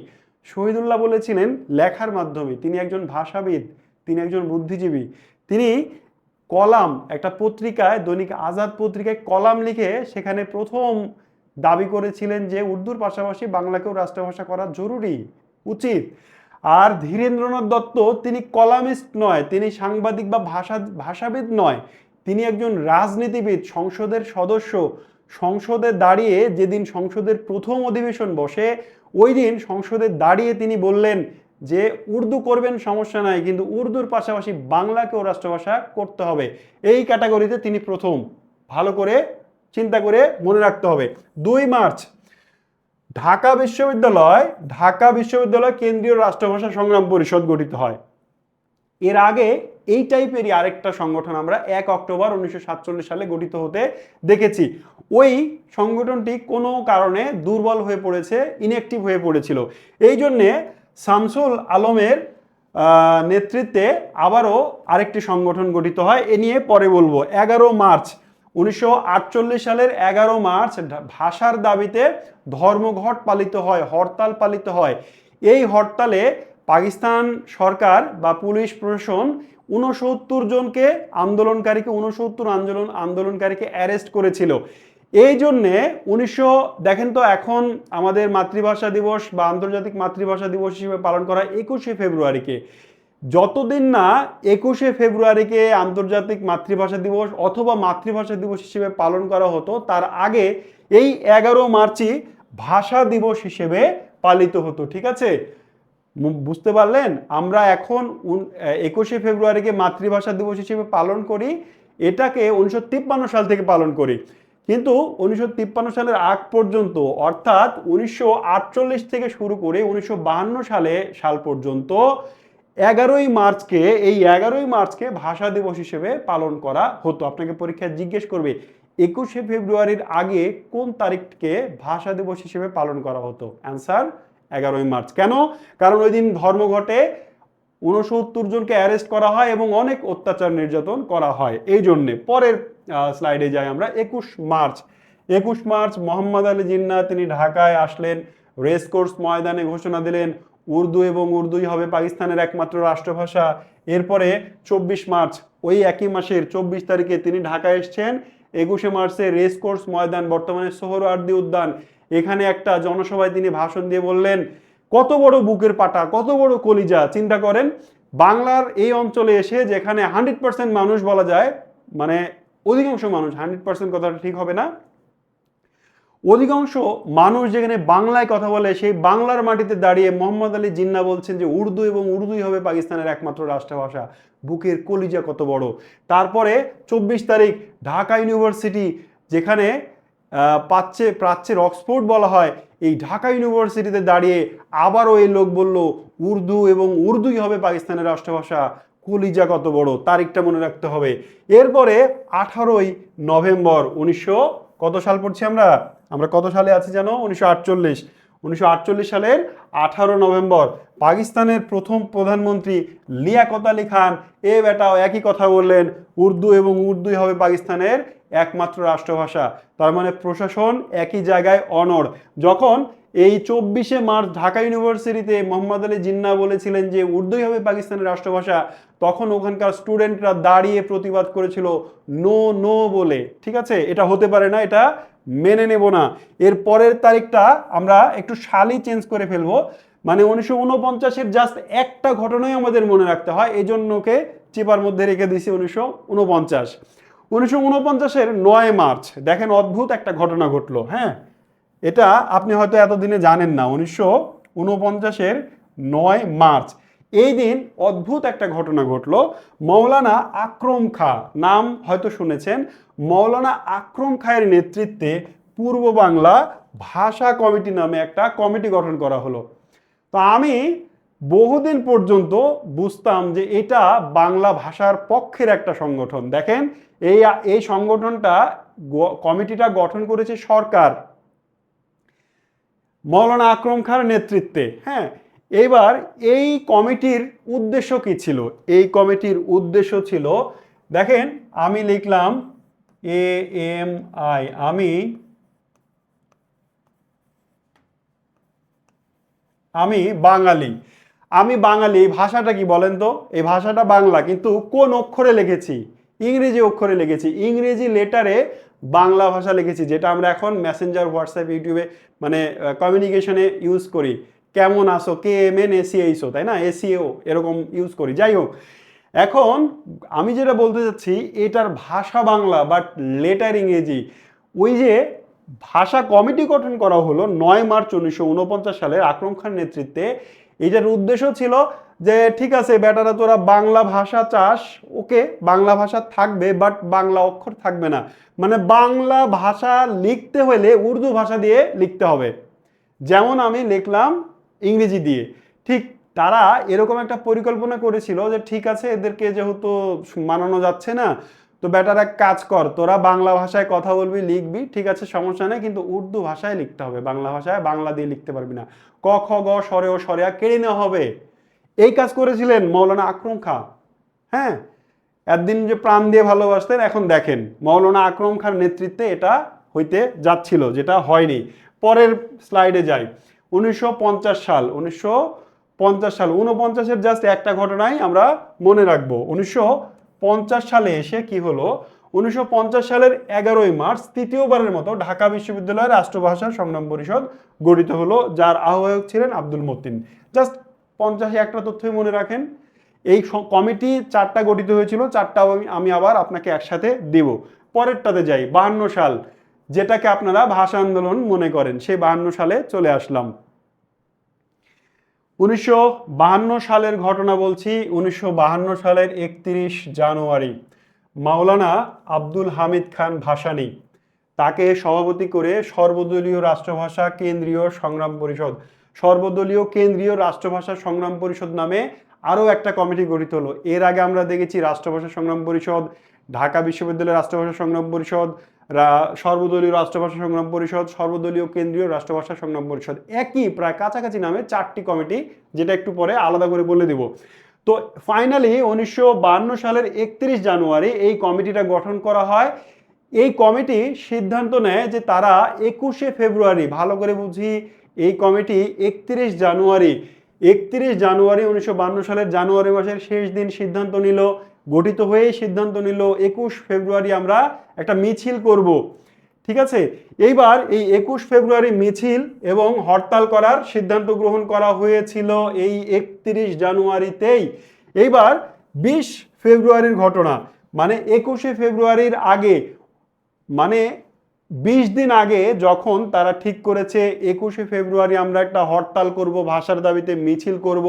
শহীদুল্লাহ বলেছিলেন লেখার মাধ্যমে, তিনি একজন ভাষাবিদ, তিনি একজন বুদ্ধিজীবী। তিনি কলাম, একটা পত্রিকায়, দৈনিক আজাদ পত্রিকায় কলাম লিখে সেখানে প্রথম দাবি করেছিলেন যে উর্দুর পাশাপাশি বাংলাকেও রাষ্ট্রভাষা করা জরুরি, উচিত। আর ধীরেন্দ্রনাথ দত্ত তিনি কলামিস্ট নয়, তিনি সাংবাদিক বা ভাষাবিদ নয়, তিনি একজন রাজনীতিবিদ, সংসদের সদস্য। সংসদে দাঁড়িয়ে, যেদিন সংসদের প্রথম অধিবেশন বসে, ওই দিন সংসদে দাঁড়িয়ে তিনি বললেন যে উর্দু করবেন সমস্যা নাই, কিন্তু উর্দুর পাশাপাশি বাংলাকেও রাষ্ট্রভাষা করতে হবে। এই ক্যাটাগরিতে তিনি প্রথম। ভালো করে চিন্তা করে মনে রাখতে হবে। 2 মার্চ ঢাকা বিশ্ববিদ্যালয় কেন্দ্রীয় রাষ্ট্রভাষা সংগ্রাম পরিষদ গঠিত হয়। এর আগে এই টাইপেরই আরেকটা সংগঠন আমরা 1 অক্টোবর 1947 সালে গঠিত হতে দেখেছি। ওই সংগঠনটি কোনো কারণে দুর্বল হয়ে পড়েছে, ইনঅ্যাক্টিভ হয়ে পড়েছিল। এই জন্যে শামসুল আলমের নেতৃত্বে আবারও আরেকটি সংগঠন গঠিত হয়। এ নিয়ে পরে বলবো। 11 মার্চ 1948 সালের 11 মার্চ ভাষার দাবিতে ধর্মঘট পালিত হয়, হরতাল পালিত হয়। এই হরতালে পাকিস্তান সরকার বা পুলিশ প্রশাসন 69 জনকে আন্দোলনকারীকে অ্যারেস্ট করেছিল। এই জন্যে দেখেন তো, এখন আমাদের মাতৃভাষা দিবস বা আন্তর্জাতিক মাতৃভাষা দিবস হিসেবে পালন করা 21শে ফেব্রুয়ারিকে। যতদিন না 21শে ফেব্রুয়ারিকে আন্তর্জাতিক মাতৃভাষা দিবস অথবা মাতৃভাষা দিবস হিসেবে পালন করা হতো, তার আগে এই 11 মার্চই ভাষা দিবস হিসেবে পালিত হতো। ঠিক আছে, বুঝতে পারলেন? আমরা এখন 21শে ফেব্রুয়ারিকে মাতৃভাষা দিবস হিসেবে পালন করি, এটাকে 1953 সাল থেকে পালন করি। কিন্তু 1953 সালের আগ পর্যন্ত, অর্থাৎ 1948 থেকে শুরু করে 1952 সাল পর্যন্ত 11 মার্চকে ভাষা দিবস হিসেবে পালন করা হতো। আপনাকে পরীক্ষায় জিজ্ঞেস করবে 21শে ফেব্রুয়ারির আগে কোন তারিখকে ভাষা দিবস হিসেবে পালন করা হতো? Answer 11 March. কেন? কারণ ওই দিন ধর্মঘটে 69 জনকে অ্যারেস্ট করা হয় এবং অনেক অত্যাচার নির্যাতন করা হয়। এই জন্যে পরের স্লাইডে যাই আমরা। 21 মার্চ মোহাম্মদ আলী জিন্নাহ তিনি ঢাকায় আসলেন, রেসকোর্স ময়দানে ঘোষণা দিলেন উর্দু এবং উর্দুই হবে পাকিস্তানের একমাত্র রাষ্ট্রভাষা। এরপরে 24 মার্চ, ওই একই মাসের 24 তারিখে তিনি ঢাকায় এসছেন। 21শে মার্চে রেসকোর্স ময়দান, বর্তমানে সোহরাওয়ার্দী উদ্যান, এখানে একটা জনসভায় তিনি ভাষণ দিয়ে বললেন, কত বড় বুকের পাটা, কত বড় কলিজা। চিন্তা করেন, বাংলার এই অঞ্চলে এসে, যেখানে 100% মানুষ বলা যায়, মানে অধিকাংশ মানুষ, 100% কথাটা ঠিক হবে না, অধিকাংশ মানুষ যেখানে বাংলায় কথা বলে, সেই বাংলার মাটিতে দাঁড়িয়ে মোহাম্মদ আলী জিন্নাহ বলছেন যে উর্দু এবং উর্দুই হবে পাকিস্তানের একমাত্র রাষ্ট্রভাষা। বুকের কলিজা কত বড়। তারপরে 24 তারিখ ঢাকা ইউনিভার্সিটি, যেখানে প্রাচ্যের অক্সফোর্ড বলা হয়, এই ঢাকা ইউনিভার্সিটিতে দাঁড়িয়ে আবারও এই লোক বলল উর্দু এবং উর্দুই হবে পাকিস্তানের রাষ্ট্রভাষা। কলিজা কত বড়, তারিখটা মনে রাখতে হবে। এরপরে 18ই নভেম্বর কত সাল পড়ছি আমরা কত সালে আছি জানো? 1948 সালের 18 নভেম্বর পাকিস্তানের প্রথম প্রধানমন্ত্রী লিয়াকত আলী খান বেটাও একই কথা বললেন, উর্দু এবং উর্দুই হবে পাকিস্তানের একমাত্র রাষ্ট্রভাষা। তার মানে প্রশাসন একই জায়গায় অনড়। যখন এই 24শে মার্চ ঢাকা ইউনিভার্সিটিতে মোহাম্মদ আলী জিন্নাহ বলেছিলেন যে উর্দুই হবে পাকিস্তানের রাষ্ট্রভাষা, তখন ওখানকার স্টুডেন্টরা দাঁড়িয়ে প্রতিবাদ করেছিল নো নো বলে। ঠিক আছে, এটা হতে পারে না, এটা মেনে নেব না। এর পরের তারিখটা আমরা একটু সালই চেঞ্জ করে ফেলবো, মানে 1949-এর জাস্ট একটা ঘটনাই আমাদের মনে রাখতে হয়, এই জন্য ওকে চিপার মধ্যে রেখে দিয়েছি 1949। 1949-এর 9 মার্চ দেখেন অদ্ভুত একটা ঘটনা ঘটলো। হ্যাঁ, এটা আপনি হয়তো এতদিনে জানেন না। 1949-এর 9 মার্চ এই দিন অদ্ভুত একটা ঘটনা ঘটলো। মৌলানা আকরম খাঁ, নাম হয়তো শুনেছেন, মৌলানা আকরম খাঁয়ের নেতৃত্বে পূর্ব বাংলা ভাষা কমিটি নামে একটা কমিটি গঠন করা হলো। তো আমি বহুদিন পর্যন্ত বুঝতাম যে এটা বাংলা ভাষার পক্ষের একটা সংগঠন। দেখেন, এই সংগঠনটা, কমিটিটা গঠন করেছে সরকার, মৌলানা আকরম খাঁর নেতৃত্বে। হ্যাঁ, এবার এই কমিটির উদ্দেশ্য কি ছিল? এই কমিটির উদ্দেশ্য ছিল, দেখেন আমি লিখলাম AMI, আমি বাঙালি। এই ভাষাটা কি বলেন তো? এই ভাষাটা বাংলা, কিন্তু কোন অক্ষরে লিখেছি? ইংরেজি অক্ষরে লিখেছি, ইংরেজি লেটারে বাংলা ভাষা লিখেছি, যেটা আমরা এখন মেসেঞ্জার, হোয়াটসঅ্যাপ, ইউটিউবে মানে কমিউনিকেশনে ইউজ করি। কেমন আসো, KMNACHO, তাই না, ACO এরকম ইউজ করি। যাই হোক, এখন আমি যেটা বলতে চাচ্ছি, এটার ভাষা বাংলা বাট লেটার ইংরেজি। ওই যে ভাষা কমিটি গঠন করা হলো 9 মার্চ 1949 সালে আকরম খান নেতৃত্বে। এটার উদ্দেশ্য ছিল যে ঠিক আছে বেটারা, তোরা বাংলা ভাষা চাস, ওকে, বাংলা ভাষা থাকবে বাট বাংলা অক্ষর থাকবে না। মানে বাংলা ভাষা লিখতে হলে উর্দু ভাষা দিয়ে লিখতে হবে, যেমন আমি লিখলাম ইংরেজি দিয়ে, ঠিক তারা এরকম একটা পরিকল্পনা করেছিল যে ঠিক আছে এদেরকে যেহেতু মানানো যাচ্ছে না, তো বেটার এক কাজ কর, তোরা বাংলা ভাষায় কথা বলবি, লিখবি, ঠিক আছে সমস্যা নেই, কিন্তু উর্দু ভাষায় লিখতে হবে, বাংলা ভাষায় বাংলা দিয়ে লিখতে পারবি না, ক খ গ সরে ও সরেয়া কেড়ে নেওয়া হবে। এই কাজ করেছিলেন মৌলানা আকরম খাঁ। হ্যাঁ, একদিন যে প্রাণ দিয়ে ভালোবাসতেন, এখন দেখেন মৌলানা আকরম খাঁর নেতৃত্বে এটা হইতে যাচ্ছিল, যেটা হয়নি। পরের স্লাইডে যাই। 1950 সাল, 49-এর জাস্ট একটা ঘটনাই আমরা মনে রাখবো। 1950 সালে এসে কি হলো, 1950 সালের 11ই মার্চ তৃতীয়বারের মতো ঢাকা বিশ্ববিদ্যালয়ের রাষ্ট্রভাষা সংগ্রাম পরিষদ গঠিত হলো, যার আহ্বায়ক ছিলেন আব্দুল মতিন। জাস্ট 50 একটা তথ্যই মনে রাখেন। এই কমিটি 4টা গঠিত হয়েছিল, 4টা আমি আবার আপনাকে একসাথে দিব। পরেরটাতে যাই, 52 সাল, যেটাকে আপনারা ভাষা আন্দোলন মনে করেন, সেই 52 সালে চলে আসলাম। 1952 সালের ঘটনা বলছি। 1952 সালের 31 জানুয়ারি মাওলানা আব্দুল হামিদ খান ভাসানী, তাকে সভাপতি করে সর্বদলীয় রাষ্ট্রভাষা কেন্দ্রীয় সংগ্রাম পরিষদ, সর্বদলীয় কেন্দ্রীয় রাষ্ট্রভাষা সংগ্রাম পরিষদ নামে আরও একটা কমিটি গঠিত হলো। এর আগে আমরা দেখেছি রাষ্ট্রভাষা সংগ্রাম পরিষদ, ঢাকা বিশ্ববিদ্যালয়ের রাষ্ট্রভাষা সংগ্রাম পরিষদ, সর্বদলীয় রাষ্ট্রভাষা সংগ্রাম পরিষদ, সর্বদলীয় কেন্দ্রীয় রাষ্ট্রভাষা সংগ্রাম পরিষদ, একই প্রায় কাছাকাছি নামে 4টি কমিটি, যেটা একটু পরে আলাদা করে বলে দিব। তো ফাইনালি 1952 সালের 31 জানুয়ারি এই কমিটিটা গঠন করা হয়। এই কমিটি সিদ্ধান্ত নেয় যে তারা 21শে ফেব্রুয়ারি, ভালো করে বুঝি, এই কমিটি 31 জানুয়ারি 1952 সালের জানুয়ারি মাসের শেষ দিন সিদ্ধান্ত নিল, গঠিত হয়েই সিদ্ধান্ত নিল 21 ফেব্রুয়ারি আমরা একটা মিছিল করব। ঠিক আছে, এইবার এই 21 ফেব্রুয়ারি মিছিল এবং হরতাল করার সিদ্ধান্ত গ্রহণ করা হয়েছিল এই 31 জানুয়ারিতেই। এইবার 20 ফেব্রুয়ারির ঘটনা, মানে 21শে ফেব্রুয়ারির আগে, মানে 20 দিন আগে যখন তারা ঠিক করেছে 21শে ফেব্রুয়ারি আমরা একটা হরতাল করব, ভাষার দাবিতে মিছিল করব,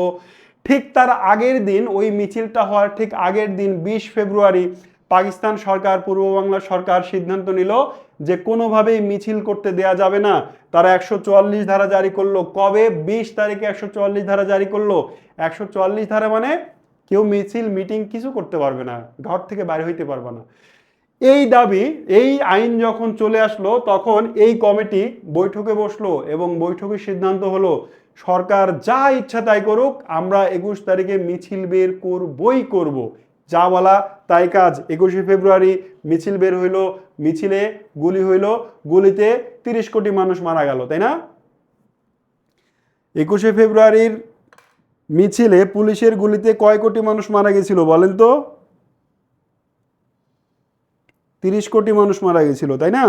ঠিক তার আগের দিন, ওই মিছিলটা হওয়ার ঠিক আগের দিন 20 ফেব্রুয়ারি পাকিস্তান সরকার, পূর্ব বাংলা সরকার সিদ্ধান্ত নিল যে কোনোভাবেই মিছিল করতে দেয়া যাবে না। তারা 144 ধারা জারি করলো। কবে? 20 তারিখে 144 ধারা জারি করলো। 144 ধারা মানে কেউ মিছিল মিটিং কিছু করতে পারবে না, ঘর থেকে বাইরে হইতে পারবে না। এই দাবি, এই আইন যখন চলে আসলো, তখন এই কমিটি বৈঠকে বসলো এবং বৈঠকের সিদ্ধান্ত হলো সরকার যা ইচ্ছা তাই করুক, আমরা 21 তারিখে মিছিল বের করবই করব। যা বলা তাই কাজ। 21শে ফেব্রুয়ারি মিছিল বের হইলো, মিছিলে গুলি হইলো, গুলিতে 30 কোটি মানুষ মারা গেল, তাই না? 21শে ফেব্রুয়ারির মিছিলে পুলিশের গুলিতে কয় কোটি মানুষ মারা গেছিল বলেন তো? 30 কোটি মানুষ মারা গেছিল, তাই না?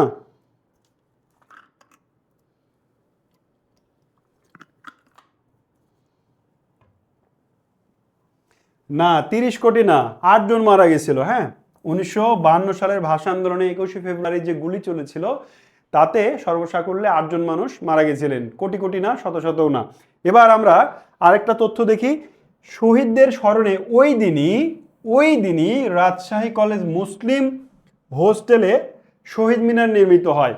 না, 30 কোটি না, 8 জন মারা গেছিল। হ্যাঁ, 1952 সালের ভাষা আন্দোলনে 21শে ফেব্রুয়ারি যে গুলি চলেছিল, তাতে সর্বসাকুল্যে 8 জন মানুষ মারা গেছিলেন, কোটি কোটি না, শত শতও না। এবার আমরা আরেকটা তথ্য দেখি। শহীদদের স্মরণে ওই দিনই রাজশাহী কলেজ মুসলিম হোস্টেলে শহীদ মিনার নির্মিত হয়।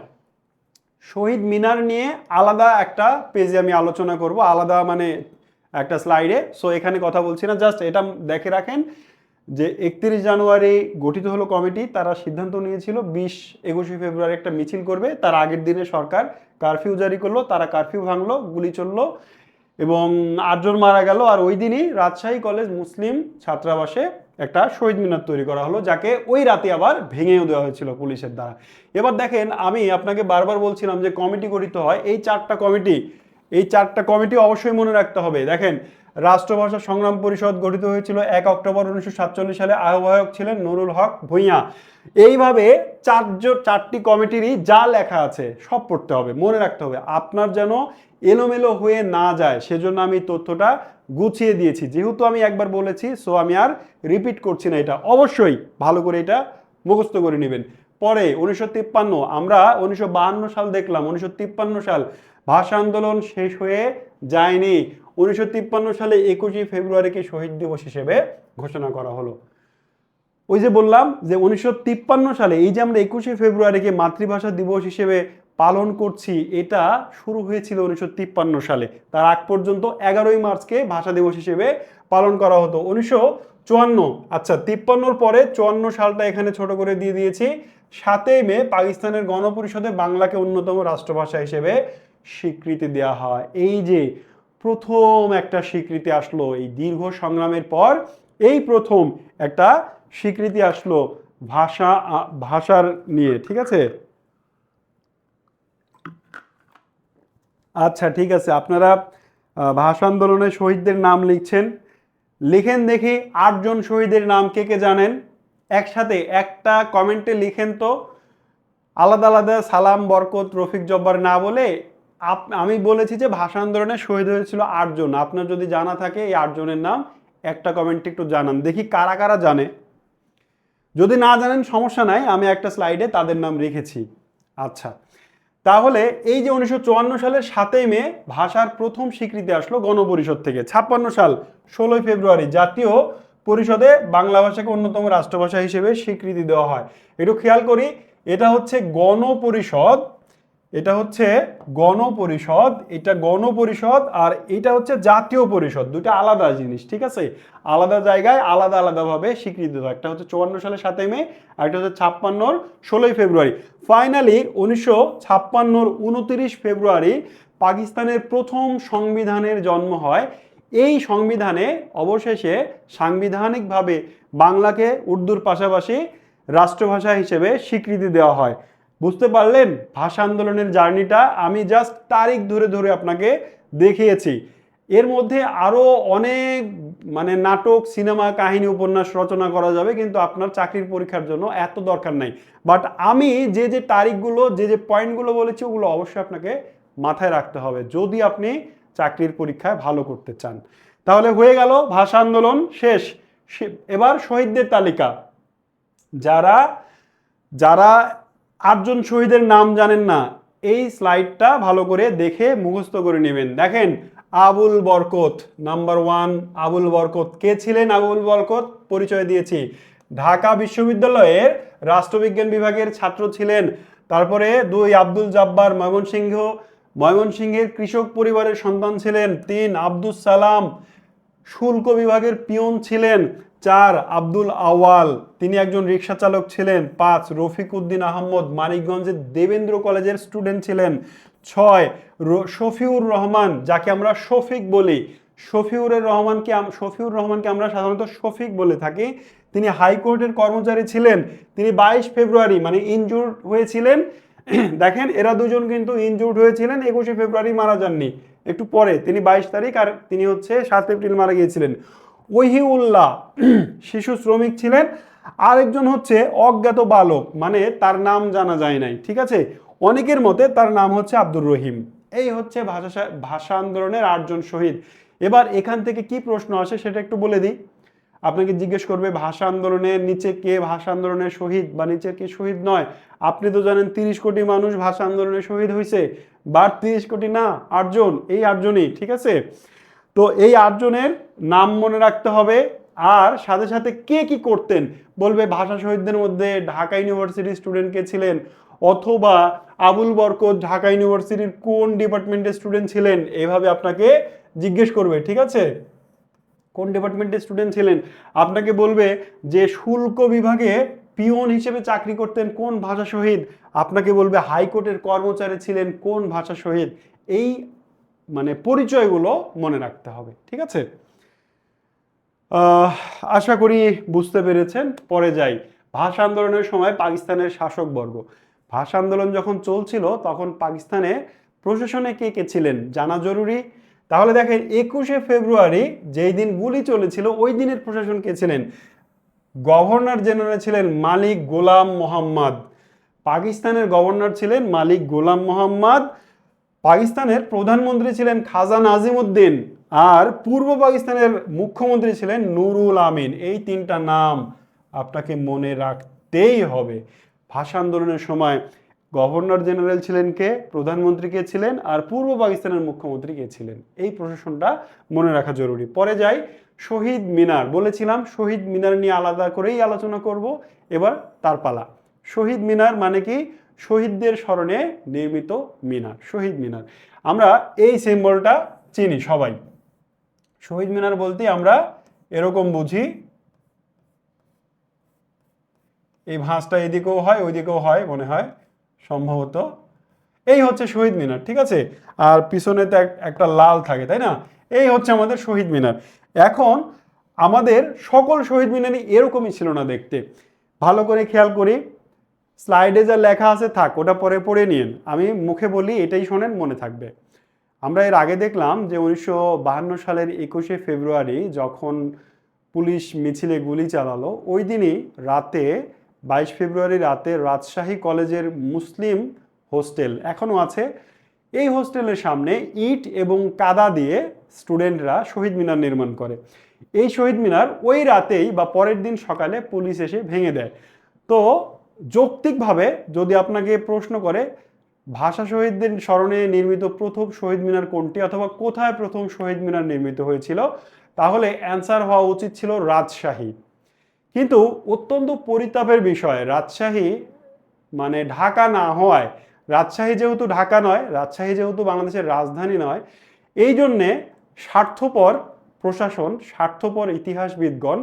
শহীদ মিনার নিয়ে আলাদা একটা পেজে আমি আলোচনা করব, আলাদা মানে একটা স্লাইডে। সো এখানে কথা বলছি না, জাস্ট এটা দেখে রাখেন যে 31 জানুয়ারি গঠিত হলো কমিটি। তারা সিদ্ধান্ত নিয়েছিল 21শে ফেব্রুয়ারি একটা মিছিল করবে। তার আগের দিনে সরকার কারফিউ জারি করলো, তারা কারফিউ ভাঙলো, গুলি চললো এবং 8 জন মারা গেল। আর ওই দিনই রাজশাহী কলেজ মুসলিম ছাত্রাবাসে একটা শহীদ মিনার তৈরি করা হলো, যাকে ওই রাতে আবার ভেঙেও দেওয়া হয়েছিল পুলিশের দ্বারা। এবার দেখেন, আমি আপনাকে বারবার বলছিলাম যে কমিটি গঠিত হয়, এই 4টা কমিটি অবশ্যই মনে রাখতে হবে। দেখেন, রাষ্ট্রভাষা সংগ্রাম পরিষদ গঠিত হয়েছিল 1 অক্টোবর 1947 সালে, আহ্বায়ক ছিলেন নুরুল হক ভূঁইয়া। এইভাবে 4টি কমিটিরই যা লেখা আছে সব পড়তে হবে, মনে রাখতে হবে, আপনার যেন এলোমেলো হয়ে না যায়, সেজন্য আমি তথ্যটা গুছিয়ে দিয়েছি। যেহেতু আমি একবার বলেছি, সো আমি আর রিপিট করছি না। এটা অবশ্যই ভালো করে এটা মুখস্থ করে নেবেন। পরে 1953, আমরা 1952 সাল দেখলাম, 1953 সাল ভাষা আন্দোলন শেষ হয়ে যায়নি। 1953 সালে 21শে ফেব্রুয়ারিকে শহীদ দিবস হিসেবে ঘোষণা করা হলো। ওই যে বললাম যে 1953 সালে এই যে আমরা 21শে ফেব্রুয়ারিকে মাতৃভাষা দিবস হিসেবে পালন করছি এটা শুরু হয়েছিল 1953 সালে। তার আগ পর্যন্ত 11ই মার্চকে ভাষা দিবস হিসেবে পালন করা হতো। 1954, আচ্ছা 53-র পরে 54 সালটা এখানে ছোট করে দিয়ে দিয়েছি। 7ই মে পাকিস্তানের গণপরিষদে বাংলাকে অন্যতম রাষ্ট্রভাষা হিসেবে স্বীকৃতি দেওয়া হয়। এই যে প্রথম একটা স্বীকৃতি আসলো এই দীর্ঘ সংগ্রামের পর, এই প্রথম একটা স্বীকৃতি আসলো ভাষার নিয়ে, ঠিক আছে। আচ্ছা ঠিক আছে, আপনারা ভাষা আন্দোলনে শহীদদের নাম লিখছেন, লিখেন দেখি 8 জন শহীদের নাম কে কে জানেন। একসাথে একটা কমেন্টে লিখেন তো, আলাদা আলাদা সালাম, বরকত, রফিক, জব্বার না বলে। আমি বলেছি যে ভাষা আন্দোলনে শহীদ হয়েছিল 8 জন। আপনার যদি জানা থাকে এই 8 জনের নাম একটা কমেন্টে একটু জানান দেখি কারা কারা জানে। যদি না জানেন সমস্যা নাই, আমি একটা স্লাইডে তাদের নাম রেখেছি। আচ্ছা, তাহলে এই যে 1954 সালের 7ই মে ভাষার প্রথম স্বীকৃতি আসলো গণপরিষদ থেকে। 56 সাল 16ই ফেব্রুয়ারি জাতীয় পরিষদে বাংলা ভাষাকে অন্যতম রাষ্ট্রভাষা হিসেবে স্বীকৃতি দেওয়া হয়। একটু খেয়াল করি, এটা হচ্ছে গণপরিষদ, এটা হচ্ছে গণপরিষদ, এটা গণপরিষদ, আর এটা হচ্ছে জাতীয় পরিষদ, দুটো আলাদা জিনিস, ঠিক আছে। আলাদা জায়গায় আলাদা আলাদাভাবে স্বীকৃতি দেওয়া, একটা হচ্ছে 54 সালে 7ই মে, আর একটা হচ্ছে 56-র 16ই ফেব্রুয়ারি। ফাইনালি 1956-র 29 ফেব্রুয়ারি পাকিস্তানের প্রথম সংবিধানের জন্ম হয়। এই সংবিধানে অবশেষে সাংবিধানিকভাবে বাংলাকে উর্দুর পাশাপাশি রাষ্ট্রভাষা হিসেবে স্বীকৃতি দেওয়া হয়। বুঝতে পারলেন ভাষা আন্দোলনের জার্নিটা? আমি জাস্ট তারিখ ধরে ধরে আপনাকে দেখিয়েছি। এর মধ্যে আরো অনেক মানে নাটক, সিনেমা, কাহিনী, উপন্যাস রচনা করা যাবে, কিন্তু আপনার চাকরির পরীক্ষার জন্য এত দরকার নাই। বাট আমি যে যে তারিখগুলো, যে যে পয়েন্টগুলো বলেছি ওগুলো অবশ্যই আপনাকে মাথায় রাখতে হবে যদি আপনি চাকরির পরীক্ষায় ভালো করতে চান। তাহলে হয়ে গেল ভাষা আন্দোলন শেষ। এবার শহীদদের তালিকা। যারা যারা 8 জন শহীদের নাম জানেন না, এই স্লাইডটা ভালো করে দেখে মুখস্থ করে নেবেন। দেখেন, আবুল বরকত নাম্বার 1। আবুল বরকত কে ছিলেন? আবুল বরকত পরিচয় দিয়েছি, ঢাকা বিশ্ববিদ্যালয়ের রাষ্ট্রবিজ্ঞান বিভাগের ছাত্র ছিলেন। তারপরে 2 আব্দুল জাব্বার ময়মনসিংহের কৃষক পরিবারের সন্তান ছিলেন। 3 আব্দুস সালাম শুল্ক বিভাগের পিয়ন ছিলেন। 4 আব্দুল আওয়াল, তিনি একজন রিক্সা চালক ছিলেন। 5 রফিক উদ্দিন আহমদ মানিকগঞ্জের দেবেন্দ্র কলেজের স্টুডেন্ট ছিলেন। 6 শফিউর রহমান, যাকে আমরা শফিক বলি, শফিউর রহমানকে আমরা সাধারণত শফিক বলে থাকি, তিনি হাইকোর্টের কর্মচারী ছিলেন। তিনি 22 ফেব্রুয়ারি মানে ইনজুর্ড হয়েছিলেন। দেখেন এরা দুজন কিন্তু ইনজুর্ড হয়েছিলেন, 21 ফেব্রুয়ারি মারা যাননি, একটু পরে তিনি 22 তারিখ, আর তিনি হচ্ছে 7 এপ্রিল মারা গিয়েছিলেন। ওহিউল্লাহ শিশু শ্রমিক ছিলেন। আরেকজন হচ্ছে অজ্ঞাত বালক, মানে তার নাম জানা যায় নাই, ঠিক আছে। অনেকের মতে তার নাম হচ্ছে আব্দুর রহিম। এই হচ্ছে ভাষা আন্দোলনের 8 জন শহীদ। এবার এখান থেকে কি প্রশ্ন আসে সেটা একটু বলে দিই। আপনাকে জিজ্ঞেস করবে ভাষা আন্দোলনের নিচে কে ভাষা আন্দোলনের শহীদ বা নিচে কে শহীদ নয়। আপনি তো জানেন 30 কোটি মানুষ ভাষা আন্দোলনে শহীদ হয়েছে, বাট 30 কোটি না, 8 জন, এই 8 জনই, ঠিক আছে। তো এই 8 জনের নাম মনে রাখতে হবে। আর সাথে সাথে কে কি করতেন বলবে, ভাষা শহীদদের মধ্যে ঢাকা ইউনিভার্সিটির স্টুডেন্ট কে ছিলেন, অথবা আবুল বরকত ঢাকা ইউনিভার্সিটির কোন ডিপার্টমেন্টের স্টুডেন্ট ছিলেন, এভাবে আপনাকে জিজ্ঞেস করবে, ঠিক আছে। কোন ডিপার্টমেন্টের স্টুডেন্ট ছিলেন, আপনাকে বলবে যে শুল্ক বিভাগে পিওন হিসেবে চাকরি করতেন কোন ভাষা শহীদ, আপনাকে বলবে হাইকোর্টের কর্মচারী ছিলেন কোন ভাষা শহীদ। এই মানে পরিচয়গুলো মনে রাখতে হবে, ঠিক আছে। আশা করি বুঝতে পেরেছেন। পরে যাই, ভাষা আন্দোলনের সময় পাকিস্তানের শাসকবর্গ। ভাষা আন্দোলন যখন চলছিল তখন পাকিস্তানে প্রশাসনে কে কে ছিলেন জানা জরুরি। তাহলে দেখেন 21 ফেব্রুয়ারি যেই দিন গুলি চলেছিল ওই দিনের প্রশাসন কে ছিলেন? গভর্নর জেনারেল ছিলেন মালিক গোলাম মোহাম্মদ। পাকিস্তানের গভর্নর ছিলেন মালিক গোলাম মোহাম্মদ। পাকিস্তানের প্রধানমন্ত্রী ছিলেন খাজা নাজিমউদ্দিন, আর পূর্ব পাকিস্তানের মুখ্যমন্ত্রী ছিলেন নুরুল আমিন। এই 3টা নাম আপনাকে মনে রাখতেই হবে। ভাষা আন্দোলনের সময় গভর্নর জেনারেল ছিলেন কে, প্রধানমন্ত্রী কে ছিলেন, আর পূর্ব পাকিস্তানের মুখ্যমন্ত্রী কে ছিলেন, এই প্রশাসনটা মনে রাখা জরুরি। পরে যাই, শহীদ মিনার। বলেছিলাম শহীদ মিনার নিয়ে আলাদা করেই আলোচনা করব, এবার তার পালা। শহীদ মিনার মানে কি? শহীদদের স্মরণে নির্মিত মিনার, শহীদ মিনার। আমরা এই সিম্বলটা চিনি সবাই। শহীদ মিনার বলতে আমরা এরকম বুঝি, এই ভাঁজটা এদিকেও হয় ওইদিকেও হয় মনে হয় সম্ভবত। এই হচ্ছে শহীদ মিনার, ঠিক আছে। আর পিছনে তো একটা লাল থাকে, তাই না? এই হচ্ছে আমাদের শহীদ মিনার। এখন আমাদের সকল শহীদ মিনারই এরকমই ছিল না দেখতে। ভালো করে খেয়াল করি, স্লাইডে যা লেখা আছে থাক, ওটা পরে পড়ে নিন, আমি মুখে বলি এটাই শোনেন, মনে থাকবে। আমরা এর আগে দেখলাম যে 1952 সালের 21শে ফেব্রুয়ারি যখন পুলিশ মিছিলে গুলি চালালো, ওই দিনই রাতে 22 ফেব্রুয়ারি রাতে রাজশাহী কলেজের মুসলিম হোস্টেল এখনও আছে, এই হোস্টেলের সামনে ইট এবং কাদা দিয়ে স্টুডেন্টরা শহীদ মিনার নির্মাণ করে। এই শহীদ মিনার ওই রাতেই বা পরের দিন সকালে পুলিশ এসে ভেঙে দেয়। তো যৌক্তিকভাবে যদি আপনাকে প্রশ্ন করে ভাষা শহীদদের স্মরণে নির্মিত প্রথম শহীদ মিনার কোনটি অথবা কোথায় প্রথম শহীদ মিনার নির্মিত হয়েছিল, তাহলে অ্যান্সার হওয়া উচিত ছিল রাজশাহী। কিন্তু অত্যন্ত পরিতাপের বিষয়, রাজশাহী মানে ঢাকা না হওয়ায়, রাজশাহী যেহেতু ঢাকা নয়, রাজশাহী যেহেতু বাংলাদেশের রাজধানী নয়, এই জন্যে স্বার্থপর প্রশাসন, স্বার্থপর ইতিহাসবিদগণ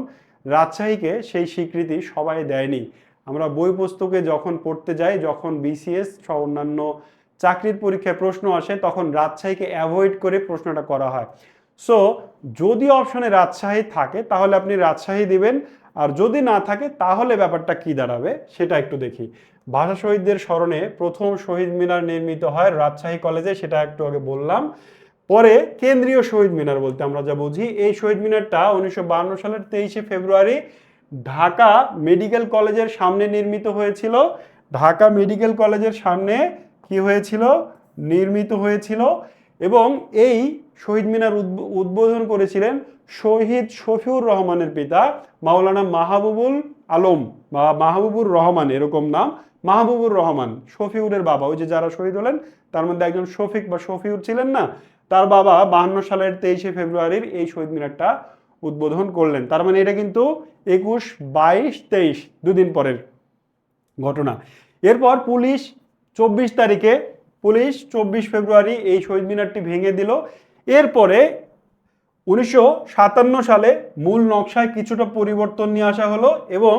রাজশাহীকে সেই স্বীকৃতি সবাই দেয়নি। আমরা বই পুস্তকে যখন পড়তে যাই, যখন বিসিএস সহ অন্যান্য চাকরির পরীক্ষায় প্রশ্ন আসে, তখন রাজশাহীকে অ্যাভয়েড করে প্রশ্নটা করা হয়। সো যদি অপশনে রাজশাহী থাকে তাহলে আপনি রাজশাহী দিবেন, আর যদি না থাকে তাহলে ব্যাপারটা কি দাঁড়াবে সেটা একটু দেখি। ভাষা শহীদদের স্মরণে প্রথম শহীদ মিনার নির্মিত হয় রাজশাহী কলেজে, সেটা একটু আগে বললাম। পরে কেন্দ্রীয় শহীদ মিনার বলতে আমরা যা বুঝি, এই শহীদ মিনারটা 1952 সালের 23শে ফেব্রুয়ারি ঢাকা মেডিকেল কলেজের সামনে নির্মিত হয়েছিল। ঢাকা মেডিকেল কলেজের সামনে কি হয়েছিল? নির্মিত হয়েছিল। এবং এই শহীদ মিনার উদ্বোধন করেছিলেন শহীদ শফিউর রহমানের পিতা মাওলানা মাহবুবুল আলম বা মাহবুবুর রহমান, এরকম নাম, মাহবুবুর রহমান, শফিউরের বাবা। ওই যে যারা শহীদ হলেন তার মধ্যে একজন শফিক বা শফিউর ছিলেন না, তার বাবা 52 সালের 23শে ফেব্রুয়ারির এই শহীদ মিনারটা উদ্বোধন করলেন। তার মানে এটা কিন্তু 21, 22, 23 দুদিন পরের ঘটনা। এরপর পুলিশ 24 তারিখে, পুলিশ 24 ফেব্রুয়ারি এই শহীদ মিনারটি ভেঙে দিল। এরপরে 1957 সালে মূল নকশায় কিছুটা পরিবর্তন নিয়ে আসা হলো এবং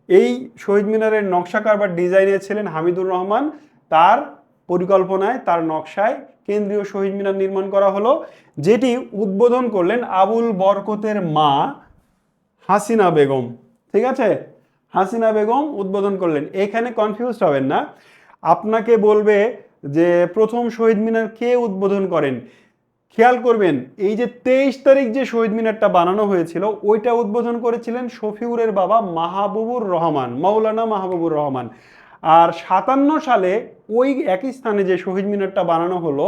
এই শহীদ মিনারের নকশাকার বা ডিজাইনে ছিলেন হামিদুর রহমান। তার পরিকল্পনায়, তার নকশায় কেন্দ্রীয় শহীদ মিনার নির্মাণ করা হলো, যেটি উদ্বোধন করলেন আবুল বরকতের মা হাসিনা বেগম। ঠিক আছে, হাসিনা বেগম উদ্বোধন করলেন। এখানে কনফিউজড হবেন না, আপনাকে বলবে যে প্রথম শহীদ মিনার কে উদ্বোধন করেন। খেয়াল করবেন, এই যে 23 তারিখ যে শহীদ মিনারটা বানানো হয়েছিল, ওইটা উদ্বোধন করেছিলেন শফিউরের বাবা মাহবুবুর রহমান, মাওলানা মাহবুবুর রহমান। আর 57 সালে ওই একই স্থানে যে শহীদ মিনারটা বানানো হলো,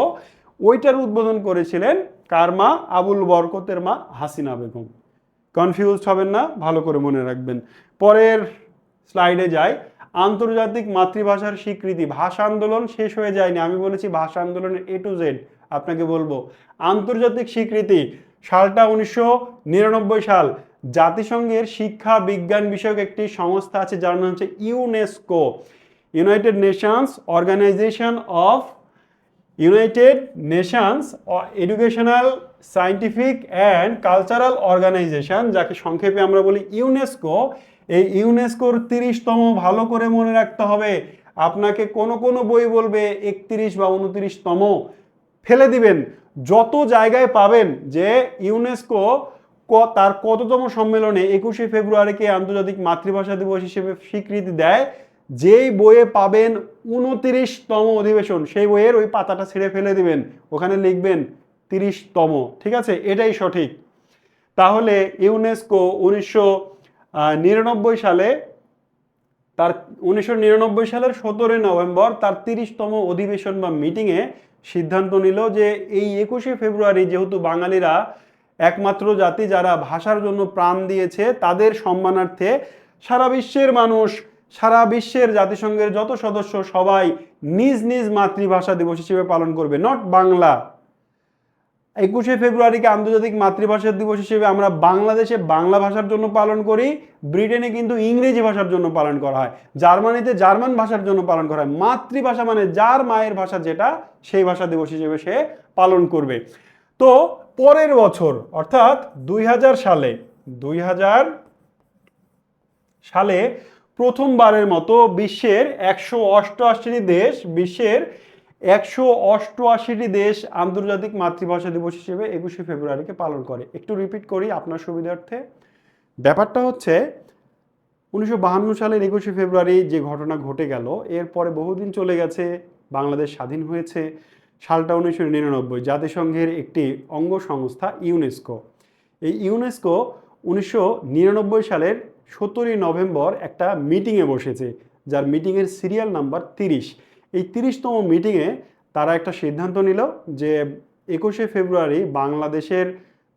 ওইটার উদ্বোধন করেছিলেন কার মা? আবুল বরকতের মা হাসিনা বেগম। কনফিউজড হবেন না, ভালো করে মনে রাখবেন। পরের স্লাইডে যাই। আন্তর্জাতিক মাতৃভাষার স্বীকৃতি। ভাষা আন্দোলন শেষ হয়ে যায়নি, আমি বলেছি ভাষা আন্দোলনের A to Z আপনাকে বলবো। আন্তর্জাতিক স্বীকৃতি সালটা 1999 সাল। জাতিসংঘের শিক্ষা বিজ্ঞান বিষয়ক একটি সংস্থা আছে যার নাম হচ্ছে UNESCO, United Nations Organization of United Nations Educational Scientific and Cultural Organization, যাকে সংক্ষেপে আমরা বলি ইউনেস্কো। এই ইউনেস্কোর 30তম ভালো করে মনে রাখতে হবে। আপনাকে কোনো কোনো বই বলবে 31 বা 29তম, ফেলে দিবেন। যত জায়গায় পাবেন যে ইউনেস্কো তার কততম সম্মেলনে 21শে ফেব্রুয়ারিকে আন্তর্জাতিক মাতৃভাষা দিবস হিসেবে স্বীকৃতি দেয়, যেই বইয়ে পাবেন 29তম অধিবেশন, সেই বইয়ের ওই পাতাটা ছেড়ে ফেলে দিবেন, ওখানে লিখবেন 30তম। ঠিক আছে, এটাই সঠিক। তাহলে ইউনেস্কো 1999 সালে তার 1999 সালের 17 নভেম্বর তার 30তম অধিবেশন বা মিটিংয়ে সিদ্ধান্ত নিল যে এই 21শে ফেব্রুয়ারি যেহেতু বাঙালিরা একমাত্র জাতি যারা ভাষার জন্য প্রাণ দিয়েছে, তাদের সম্মানার্থে সারা বিশ্বের মানুষ, সারা বিশ্বের জাতিসংঘের যত সদস্য সবাই নিজ নিজ মাতৃভাষা দিবস হিসেবে পালন করবে, নট বাংলা। 21শে ফেব্রুয়ারিকে আন্তর্জাতিক মাতৃভাষা দিবস হিসেবে আমরা বাংলাদেশে বাংলা ভাষার জন্য পালন করি, ব্রিটেনে কিন্তু ইংরেজি ভাষার জন্য পালন করা হয়, জার্মানিতে জার্মান ভাষার জন্য পালন করা হয়। মাতৃভাষা মানে যার মায়ের ভাষা যেটা, সেই ভাষা দিবস হিসেবে সে পালন করবে। তো পরের বছর অর্থাৎ 2000 সালে প্রথমবারের মতো বিশ্বের 188টি দেশ আন্তর্জাতিক মাতৃভাষা দিবস হিসেবে 21শে ফেব্রুয়ারিকে পালন করে। একটু রিপিট করি আপনার সুবিধার্থে। ব্যাপারটা হচ্ছে 1952 সালের 21শে ফেব্রুয়ারি যে ঘটনা ঘটে গেল, এরপরে বহুদিন চলে গেছে, বাংলাদেশ স্বাধীন হয়েছে। সালটা 1999, জাতিসংঘের একটি অঙ্গ সংস্থা ইউনেস্কো। এই ইউনেস্কো 1999 সালের 17ই নভেম্বর একটা মিটিংয়ে বসেছে, যার মিটিংয়ের সিরিয়াল নাম্বার 30। এই 30তম মিটিংয়ে তারা একটা সিদ্ধান্ত নিল যে 21শে ফেব্রুয়ারি বাংলাদেশের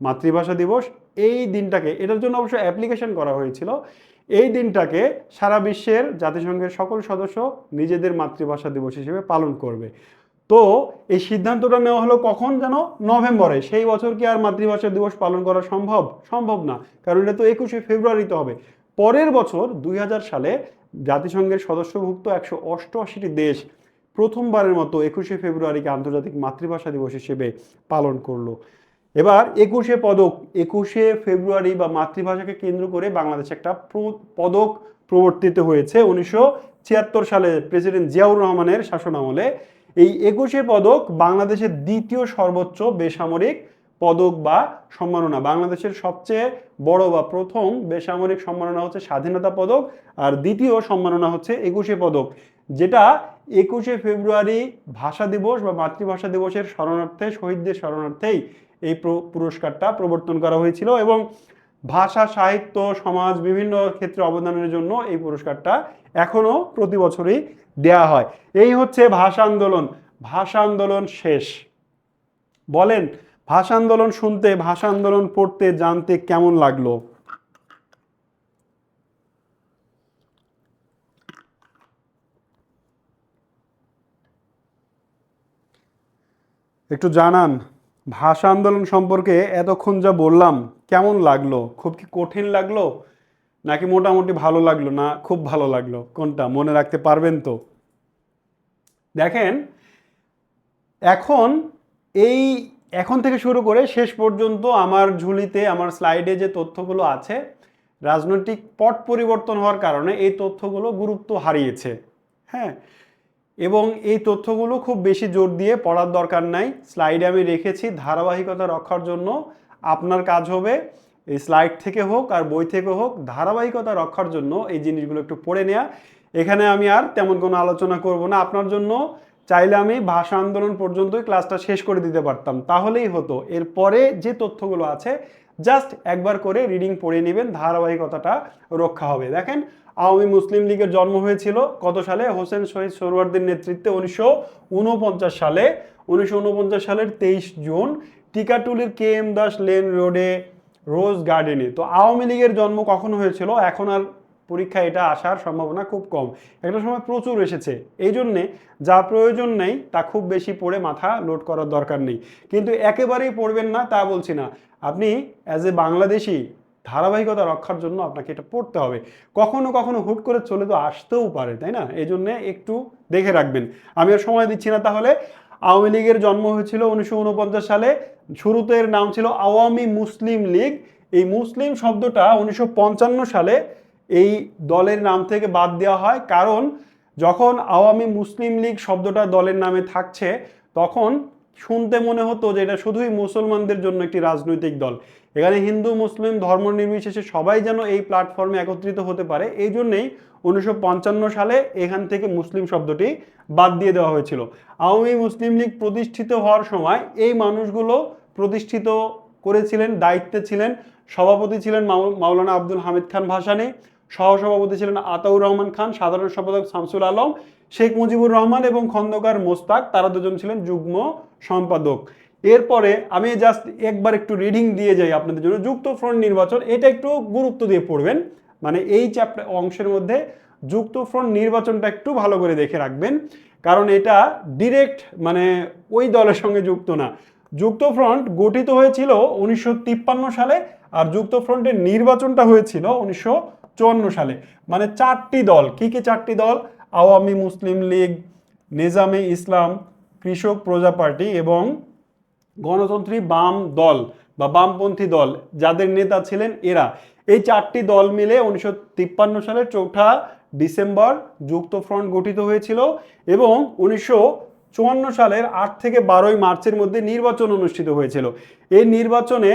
মাতৃভাষা দিবস। এই দিনটাকে, এটার জন্য অবশ্য অ্যাপ্লিকেশন করা হয়েছিল, এই দিনটাকে সারা বিশ্বের জাতিসংঘের সকল সদস্য নিজেদের মাতৃভাষা দিবস হিসেবে পালন করবে। তো এই সিদ্ধান্তটা নেওয়া হলো কখন যেন? নভেম্বরে। সেই বছর কি আর মাতৃভাষা দিবস পালন করা সম্ভব? সম্ভব না, কারণ এটা তো 21শে ফেব্রুয়ারিতে হবে। পরের বছর 2000 সালে জাতিসংঘের সদস্যভুক্ত 188টি দেশ প্রথমবারের মতো 21শে ফেব্রুয়ারিকে আন্তর্জাতিক মাতৃভাষা দিবস হিসেবে পালন করলো। এবার 21শে ফেব্রুয়ারি বা মাতৃভাষাকে কেন্দ্র করে বাংলাদেশে একটা পদক প্রবর্তিত হয়েছে 1976 সালে প্রেসিডেন্ট জিয়াউর রহমানের শাসনামলে। এই 21শে পদক বাংলাদেশের দ্বিতীয় সর্বোচ্চ বেসামরিক পদক বা সম্মাননা। বাংলাদেশের সবচেয়ে বড় বা প্রথম বেসামরিক সম্মাননা হচ্ছে স্বাধীনতা পদক, আর দ্বিতীয় সম্মাননা হচ্ছে 21শে পদক, যেটা 21শে ফেব্রুয়ারি ভাষা দিবস বা মাতৃভাষা দিবসের স্মরণার্থে, শহীদদের স্মরণার্থেই এই পুরস্কারটা প্রবর্তন করা হয়েছিল। এবং ভাষা, সাহিত্য, সমাজ বিভিন্ন ক্ষেত্রে অবদানের জন্য এই পুরস্কারটা এখনো প্রতি বছরই দেয়া হয়। এই হচ্ছে ভাষা আন্দোলন। ভাষা আন্দোলন শেষ। বলেন, ভাষা আন্দোলন শুনতে, ভাষা আন্দোলন পড়তে, জানতে কেমন লাগলো? একটু জানান, ভাষা আন্দোলন সম্পর্কে এতক্ষণ যা বললাম কেমন লাগলো? খুব কি কঠিন লাগলো, নাকি মোটামুটি ভালো লাগলো, না খুব ভালো লাগলো? কোনটা মনে রাখতে পারবেন তো? দেখেন, এখন এখন থেকে শুরু করে শেষ পর্যন্ত আমার ঝুলিতে, আমার স্লাইডে যে তথ্যগুলো আছে, রাজনৈতিক পট পরিবর্তন হওয়ার কারণে এই তথ্যগুলো গুরুত্ব হারিয়েছে। হ্যাঁ, এবং এই তথ্যগুলো খুব বেশি জোর দিয়ে পড়ার দরকার নাই। স্লাইডে আমি রেখেছি ধারাবাহিকতা রক্ষার জন্য। আপনার কাজ হবে এই স্লাইড থেকে হোক আর বই থেকে হোক, ধারাবাহিকতা রক্ষার জন্য এই জিনিসগুলো একটু পড়ে নেওয়া। এখানে আমি আর তেমন কোনো আলোচনা করব না। আপনার জন্য চাইলে আমি ভাষা আন্দোলন পর্যন্তই ক্লাসটা শেষ করে দিতে পারতাম, তাহলেই হতো। এরপরে যে তথ্যগুলো আছে জাস্ট একবার করে রিডিং পড়ে নেবেন, ধারাবাহিকতাটা রক্ষা হবে। দেখেন, আওয়ামী মুসলিম লীগের জন্ম হয়েছিল কত সালে? হোসেন শহীদ সোহরাওয়ার্দীর নেতৃত্বে 1949 সালে। 1949 সালের 23 জুন টিকাটুলির কে এম দাস লেন রোডে রোজ গার্ডেনে। তো আওয়ামী লীগের জন্ম কখন হয়েছিল? এখন আর পরীক্ষায় এটা আসার সম্ভাবনা খুব কম, একটা সময় প্রচুর এসেছে। এই জন্যে যা প্রয়োজন নেই তা খুব বেশি পড়ে মাথা লোড করার দরকার নেই। কিন্তু একেবারেই পড়বেন না তা বলছি না, আপনি অ্যাজ এ বাংলাদেশি ধারাবাহিকতা রক্ষার জন্য আপনাকে এটা পড়তে হবে। কখনো কখনো হুট করে চলে তো আসতেও পারে, তাই না? এই জন্যে একটু দেখে রাখবেন। আমি আর সময় দিচ্ছি না। তাহলে আওয়ামী লীগের জন্ম হয়েছিল 1949 সালে। শুরুতে এর নাম ছিল আওয়ামী মুসলিম লীগ। এই মুসলিম শব্দটা 1955 সালে এই দলের নাম থেকে বাদ দেওয়া হয়, কারণ যখন আওয়ামী মুসলিম লীগ শব্দটা দলের নামে থাকছে তখন শুনতে মনে হতো যে এটা শুধুই মুসলমানদের জন্য একটি রাজনৈতিক দল। এখানে হিন্দু মুসলিম ধর্ম নির্বিশেষে সবাই যেন এই প্ল্যাটফর্মে একত্রিত হতে পারে, এই জন্যেই 1955 সালে এখান থেকে মুসলিম শব্দটি বাদ দিয়ে দেওয়া হয়েছিল। আওয়ামী মুসলিম লীগ প্রতিষ্ঠিত হওয়ার সময় এই মানুষগুলো প্রতিষ্ঠিত করেছিলেন, দায়িত্বে ছিলেন। সভাপতি ছিলেন মাওলানা আব্দুল হামিদ খান ভাসানী, সহসভাপতি ছিলেন আতাউর রহমান খান, সাধারণ সম্পাদক শামসুল আলম, শেখ মুজিবুর রহমান এবং খন্দকার মোস্তাক, তারা দুজন ছিলেন যুগ্ম সম্পাদক। এরপরে আমি জাস্ট একবার একটু রিডিং দিয়ে যাই আপনাদের জন্য। যুক্তফ্রন্ট নির্বাচন, এটা একটু গুরুত্ব দিয়ে পড়বেন, মানে এই চ্যাপ্টার অংশের মধ্যে যুক্তফ্রন্ট নির্বাচনটা একটু ভালো করে দেখে রাখবেন, কারণ এটা ডিরেক্ট মানে ওই দলের সঙ্গে যুক্ত না। যুক্তফ্রন্ট গঠিত হয়েছিল 1953 সালে, আর যুক্তফ্রন্টের নির্বাচনটা হয়েছিল 1954 সালে। মানে চারটি দল, কি কি চারটি দল? আওয়ামী মুসলিম লীগ, নিজামে ইসলাম, কৃষক প্রজা পার্টি এবং গণতন্ত্রী বাম দল বা বামপন্থী দল, যাদের নেতা ছিলেন এরা। এই চারটি দল মিলে 1953 সালের 4 ডিসেম্বর যুক্তফ্রন্ট গঠিত হয়েছিল এবং 1954 সালের 8 থেকে 12 মার্চের মধ্যে নির্বাচন অনুষ্ঠিত হয়েছিল। এই নির্বাচনে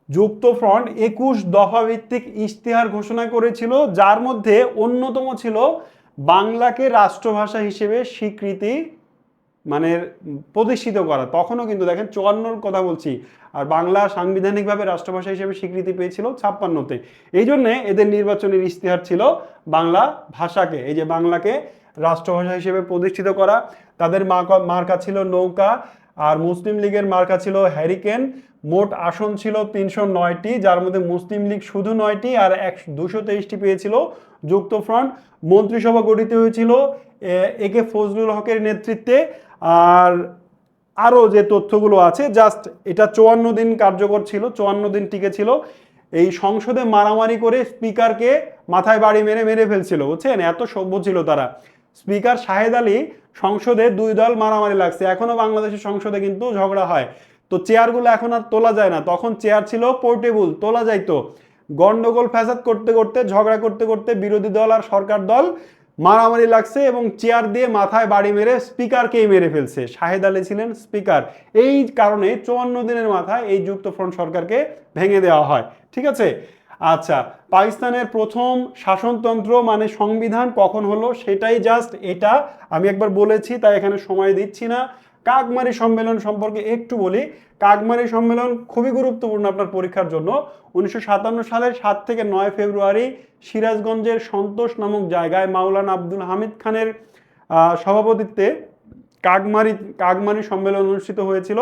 যুক্তফ্রন্ট 21 দফা ভিত্তিক ইশতেহার ঘোষণা করেছিল, যার মধ্যে অন্যতম ছিল বাংলাকে রাষ্ট্রভাষা হিসেবে স্বীকৃতি মানে প্রতিষ্ঠিত করা। তখনও কিন্তু দেখেন 54-র কথা বলছি, আর বাংলা সাংবিধানিকভাবে রাষ্ট্রভাষা হিসেবে স্বীকৃতি পেয়েছিল 56-তে। এই জন্যে এদের নির্বাচনের ইশতেহার ছিল বাংলা ভাষাকে, এই যে বাংলাকে রাষ্ট্রভাষা হিসেবে প্রতিষ্ঠিত করা। তাদের মার্কা ছিল নৌকা, আর মুসলিম লীগের মার্কা ছিল হ্যারিকেন। মোট আসন ছিল 309টি, যার মধ্যে মুসলিম লীগ শুধু 9টি আর 223টি পেয়েছিল যুক্তফ্রন্ট। মন্ত্রিসভা গঠিত হয়েছিল একে ফজলুল হকের নেতৃত্বে। আর আরও যে তথ্যগুলো আছে, জাস্ট এটা 54 দিন কার্যকর ছিল, 54 দিন টিকে ছিল। এই সংসদে মারামারি করে স্পিকারকে মাথায় বাড়ি মেরে মেরে ফেলছিল, বুঝছেন, এত সভ্য ছিল তারা। স্পিকার শাহেদ আলী সংসদে 2 দল মারামারি লাগছে, এখনো বাংলাদেশের সংসদে কিন্তু ঝগড়া হয়। তো চেয়ারগুলো এখন আর তোলা যায় না, তখন চেয়ার ছিল পোর্টেবল, তোলা যাইতো। গন্ডগোল ফ্যাসাদ করতে করতে, ঝগড়া করতে করতে বিরোধী দল আর সরকার দল মারামারি লাগছে এবং চেয়ার দিয়ে মাথায় বাড়ি মেরে স্পিকারকেই মেরে ফেলছে। শাহেদ আলী ছিলেন স্পিকার। এই কারণে 54 দিনের মাথায় এই যুক্তফ্রন্ট সরকারকে ভেঙে দেওয়া হয়। ঠিক আছে। আচ্ছা, পাকিস্তানের প্রথম শাসনতন্ত্র মানে সংবিধান কখন হলো সেটাই জাস্ট এটা আমি একবার বলেছি, তাই এখানে সময় দিচ্ছি না। কাকমারি সম্মেলন সম্পর্কে একটু বলি। কাকমারি সম্মেলন খুবই গুরুত্বপূর্ণ আপনার পরীক্ষার জন্য। 1957 সালের 7 থেকে 9 ফেব্রুয়ারি সিরাজগঞ্জের সন্তোষ নামক জায়গায় মাওলানা আব্দুল হামিদ খানের সভাপতিত্বে কাকমারি সম্মেলন অনুষ্ঠিত হয়েছিল।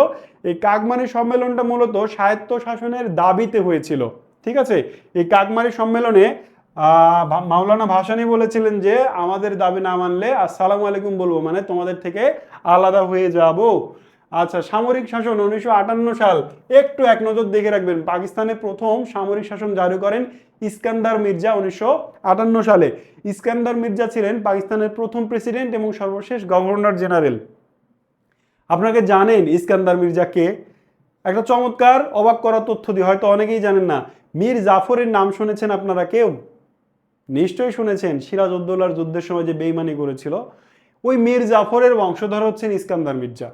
এই কাকমারি সম্মেলনটা মূলত স্বায়ত্ত শাসনের দাবিতে হয়েছিল। ঠিক আছে। এই কাকমারি সম্মেলনে মাওলানা ভাসানী বলেছিলেন যে আমাদের দাবি না মানলে আসসালামু আলাইকুম বলবো, মানে তোমাদের থেকে আলাদা হয়ে যাব। আচ্ছা, সামরিক শাসন 1958 সাল, একটু এক নজর দেখে রাখবেন। পাকিস্তানে প্রথম সামরিক শাসন জারি করেন ইস্কান্দার মির্জা 1958 সালে। ইস্কান্দার মির্জা ছিলেন পাকিস্তানের প্রথম প্রেসিডেন্ট এবং সর্বশেষ গভর্নর জেনারেল। আপনাকে জানেন ইস্কান্দার মির্জা কে? একটা চমৎকার অবাক করা তথ্য দিয়ে, হয়তো অনেকেই জানেন না। মীর জাফরের নাম শুনেছেন আপনারা কেউ? নিশ্চয়ই শুনেছেন। সিরাজউদ্দৌলার যুদ্ধের সময় যে বেইমানি করেছিল, ওই মীর জাফরের বংশধর হচ্ছেন ইস্কান্দার মির্জা।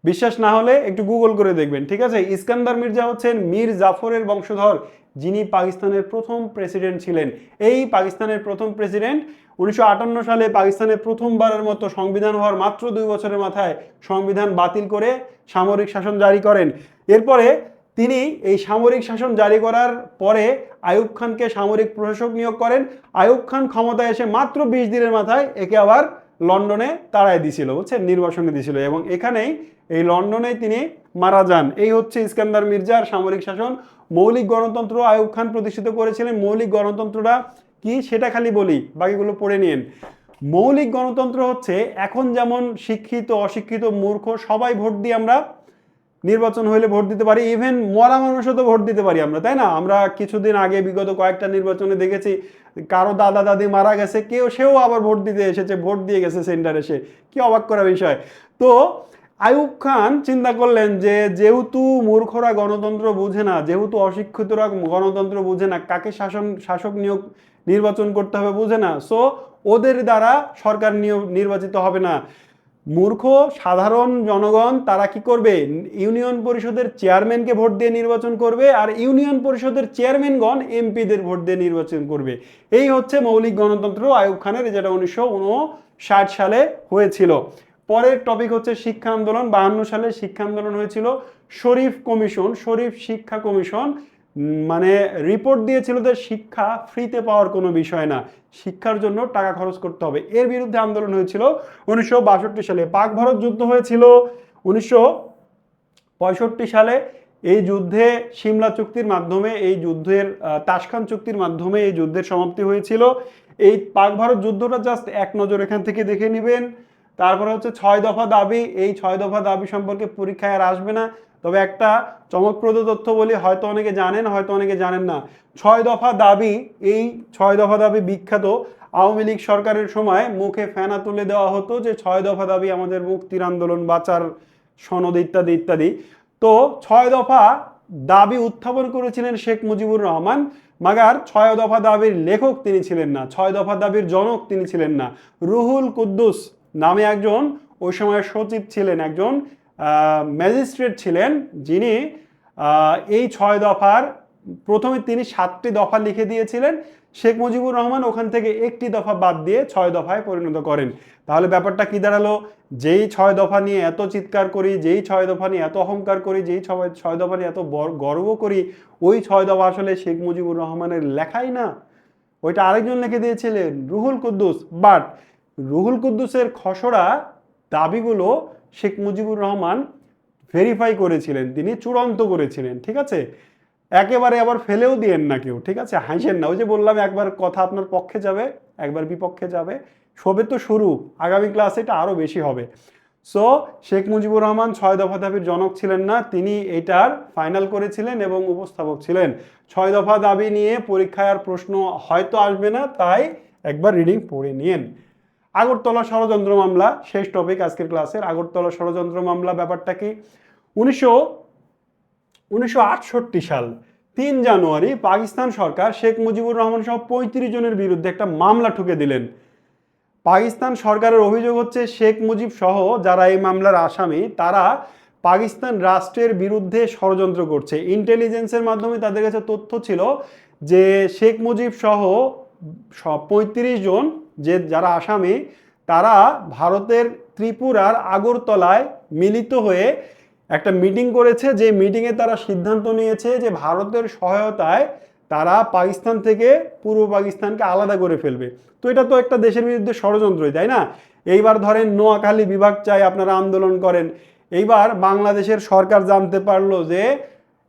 বিশ্বাস না হলে একটু গুগল করে দেখবেন। ঠিক আছে। ইস্কান্দার মির্জা হচ্ছেন মীর জাফরের বংশধর, যিনি পাকিস্তানের প্রথম প্রেসিডেন্ট ছিলেন। এই পাকিস্তানের প্রথম প্রেসিডেন্ট 1958 সালে পাকিস্তানের প্রথমবারের মতো সংবিধান হওয়ার মাত্র 2 বছরের মাথায় সংবিধান বাতিল করে সামরিক শাসন জারি করেন। এরপরে তিনি এই সামরিক শাসন জারি করার পরে আইয়ুব খানকে সামরিক প্রশাসক নিয়োগ করেন। আইয়ুব খান ক্ষমতায় এসে মাত্র 20 দিনের মাথায় একে আবার লন্ডনে তাড়াই দিছিল, বুঝছেন, নির্বাসনে দিছিল, এবং এখানেই এই লন্ডনে তিনি মারা যান। এই হচ্ছে ইস্কান্দার মির্জার সামরিক শাসন। মৌলিক গণতন্ত্র আইয়ুব খান প্রতিষ্ঠিত করেছিলেন। মৌলিক গণতন্ত্রটা কি সেটা খালি বলি, বাকিগুলো পড়ে নিন। মৌলিক গণতন্ত্র হচ্ছে এখন যেমন শিক্ষিত অশিক্ষিত মূর্খ সবাই ভোট দিয়ে আমরা নির্বাচন হইলে ভোট দিতে পারি, ইভেন মরা মানুষও তো ভোট দিতে পারি আমরা, তাই না? আমরা কিছুদিন আগে বিগত কয়েকটা নির্বাচনে দেখেছি কারো দাদা দাদি মারা গেছে, সেও আবার ভোট দিতে এসেছে, ভোট দিয়ে গেছে সেন্টার এসে। কি অবাক করা বিষয়। তো আইয়ুব খান চিন্তা করলেন যে যেহেতু মূর্খরা গণতন্ত্র বুঝে না, যেহেতু অশিক্ষিতরা গণতন্ত্র বুঝে না, কাকে শাসক নির্বাচন করতে হবে বুঝে না, সো ওদের দ্বারা সরকার নির্বাচিত হবে না। মূর্খ সাধারণ জনগণ তারা কি করবে? ইউনিয়ন পরিষদের চেয়ারম্যানকে ভোট দিয়ে নির্বাচন করবে, আর ইউনিয়ন পরিষদের চেয়ারম্যানগণ এমপিদের ভোট দিয়ে নির্বাচন করবে। এই হচ্ছে মৌলিক গণতন্ত্র আইয়ুব খানের, যেটা 1959 সালে হয়েছিল। পরের টপিক হচ্ছে শিক্ষা আন্দোলন। 52 সালে শিক্ষা আন্দোলন হয়েছিল। শরীফ কমিশন, শরীফ শিক্ষা কমিশন মানে রিপোর্ট দিয়েছিল যে শিক্ষা ফ্রিতে পাওয়ার কোনো বিষয় না, শিক্ষার জন্য টাকা খরচ করতে হবে। এর বিরুদ্ধে আন্দোলন হয়েছিল 1962 সালে। পাক ভারত যুদ্ধ হয়েছিল 1965 সালে। এই যুদ্ধে সিমলা চুক্তির মাধ্যমে, এই যুদ্ধের তাসখান চুক্তির মাধ্যমে এই যুদ্ধের সমাপ্তি হয়েছিল। এই পাক ভারত যুদ্ধটা জাস্ট এক নজর এখান থেকে দেখে নেবেন। তারপরে হচ্ছে 6 দফা দাবি, এই 6 দফা দাবি সম্পর্কে পরীক্ষায় আর আসবে না, তবে একটা চমকপ্রদ তথ্য বলি, হয়তো অনেকে জানেন হয়তো অনেকে জানেন না। 6 দফা দাবি, এই 6 দফা দাবি বিখ্যাত। আওয়ামী লীগ সরকারের সময় মুখে ফেনা তুলে দেওয়া হতো যে 6 দফা দাবি আমাদের মুক্তির আন্দোলন, বাঁচার সনদ ইত্যাদি ইত্যাদি। তো 6 দফা দাবি উত্থাপন করেছিলেন শেখ মুজিবুর রহমান, মাগার 6 দফা দাবির লেখক তিনি ছিলেন না, 6 দফা দাবির জনক তিনি ছিলেন না। রুহুল কুদ্দুস নামে একজন ওই সময় সচিব ছিলেন, একজন ম্যাজিস্ট্রেট ছিলেন, যিনি এই 6 দফার প্রথমে তিনি 7টি দফা লিখে দিয়েছিলেন। শেখ মুজিবুর রহমান ওখান থেকে একটি দফা বাদ দিয়ে 6 দফায় পরিণত করেন। তাহলে ব্যাপারটা কি দাঁড়ালো, যেই 6 দফা নিয়ে এত চিৎকার করি, যেই 6 দফা নিয়ে এত অহংকার করি, যেই 6 দফা নিয়ে এত গর্ব করি, ওই 6 দফা আসলে শেখ মুজিবুর রহমানের লেখাই না, ওইটা আরেকজন লিখে দিয়েছিলেন, রুহুল কুদ্দুস। বাট রুহুল কুদ্দুসের খসড়া দাবিগুলো শেখ মুজিবুর রহমান ভেরিফাই করেছিলেন, তিনি চূড়ান্ত করেছিলেন, ঠিক আছে। একেবারে আবার ফেলেও দিয়েন না কেউ, ঠিক আছে, হাসেন না। ওই যে বললাম, একবার কথা আপনার পক্ষে যাবে একবার বিপক্ষে যাবে, সবে তো শুরু, আগামী ক্লাসে এটা আরো বেশি হবে। সো শেখ মুজিবুর রহমান 6 দফা দাবির জনক ছিলেন না, তিনি এটার ফাইনাল করেছিলেন এবং উপস্থাপক ছিলেন। 6 দফা দাবি নিয়ে পরীক্ষায় আর প্রশ্ন হয়তো আসবে না, তাই একবার রিডিং পড়ে নিন। আগরতলা ষড়যন্ত্র মামলা, শেষ টপিক আজকের ক্লাসের। আগরতলা ষড়যন্ত্র মামলা ব্যাপারটা কি, 1968 সাল 3 জানুয়ারি পাকিস্তান সরকার শেখ মুজিবুর রহমান সহ 35 জনের বিরুদ্ধে একটা মামলা ঠুকে দিলেন। পাকিস্তান সরকারের অভিযোগ হচ্ছে শেখ মুজিব সহ যারা এই মামলার আসামি, তারা পাকিস্তান রাষ্ট্রের বিরুদ্ধে ষড়যন্ত্র করছে। ইন্টেলিজেন্সের মাধ্যমে তাদের কাছে তথ্য ছিল যে শেখ মুজিব সহ 35 জন যারা আসামি, তারা ভারতের ত্রিপুরার আগরতলায় মিলিত হয়ে একটা মিটিং করেছে, যে মিটিংয়ে তারা সিদ্ধান্ত নিয়েছে যে ভারতের সহায়তায় তারা পাকিস্তান থেকে পূর্ব পাকিস্তানকে আলাদা করে ফেলবে। তো এটা তো একটা দেশের বিরুদ্ধে ষড়যন্ত্রই, তাই না? এইবার ধরেন নোয়াখালী বিভাগ চাই, আপনারা আন্দোলন করেন। এইবার বাংলাদেশের সরকার জানতে পারলো যে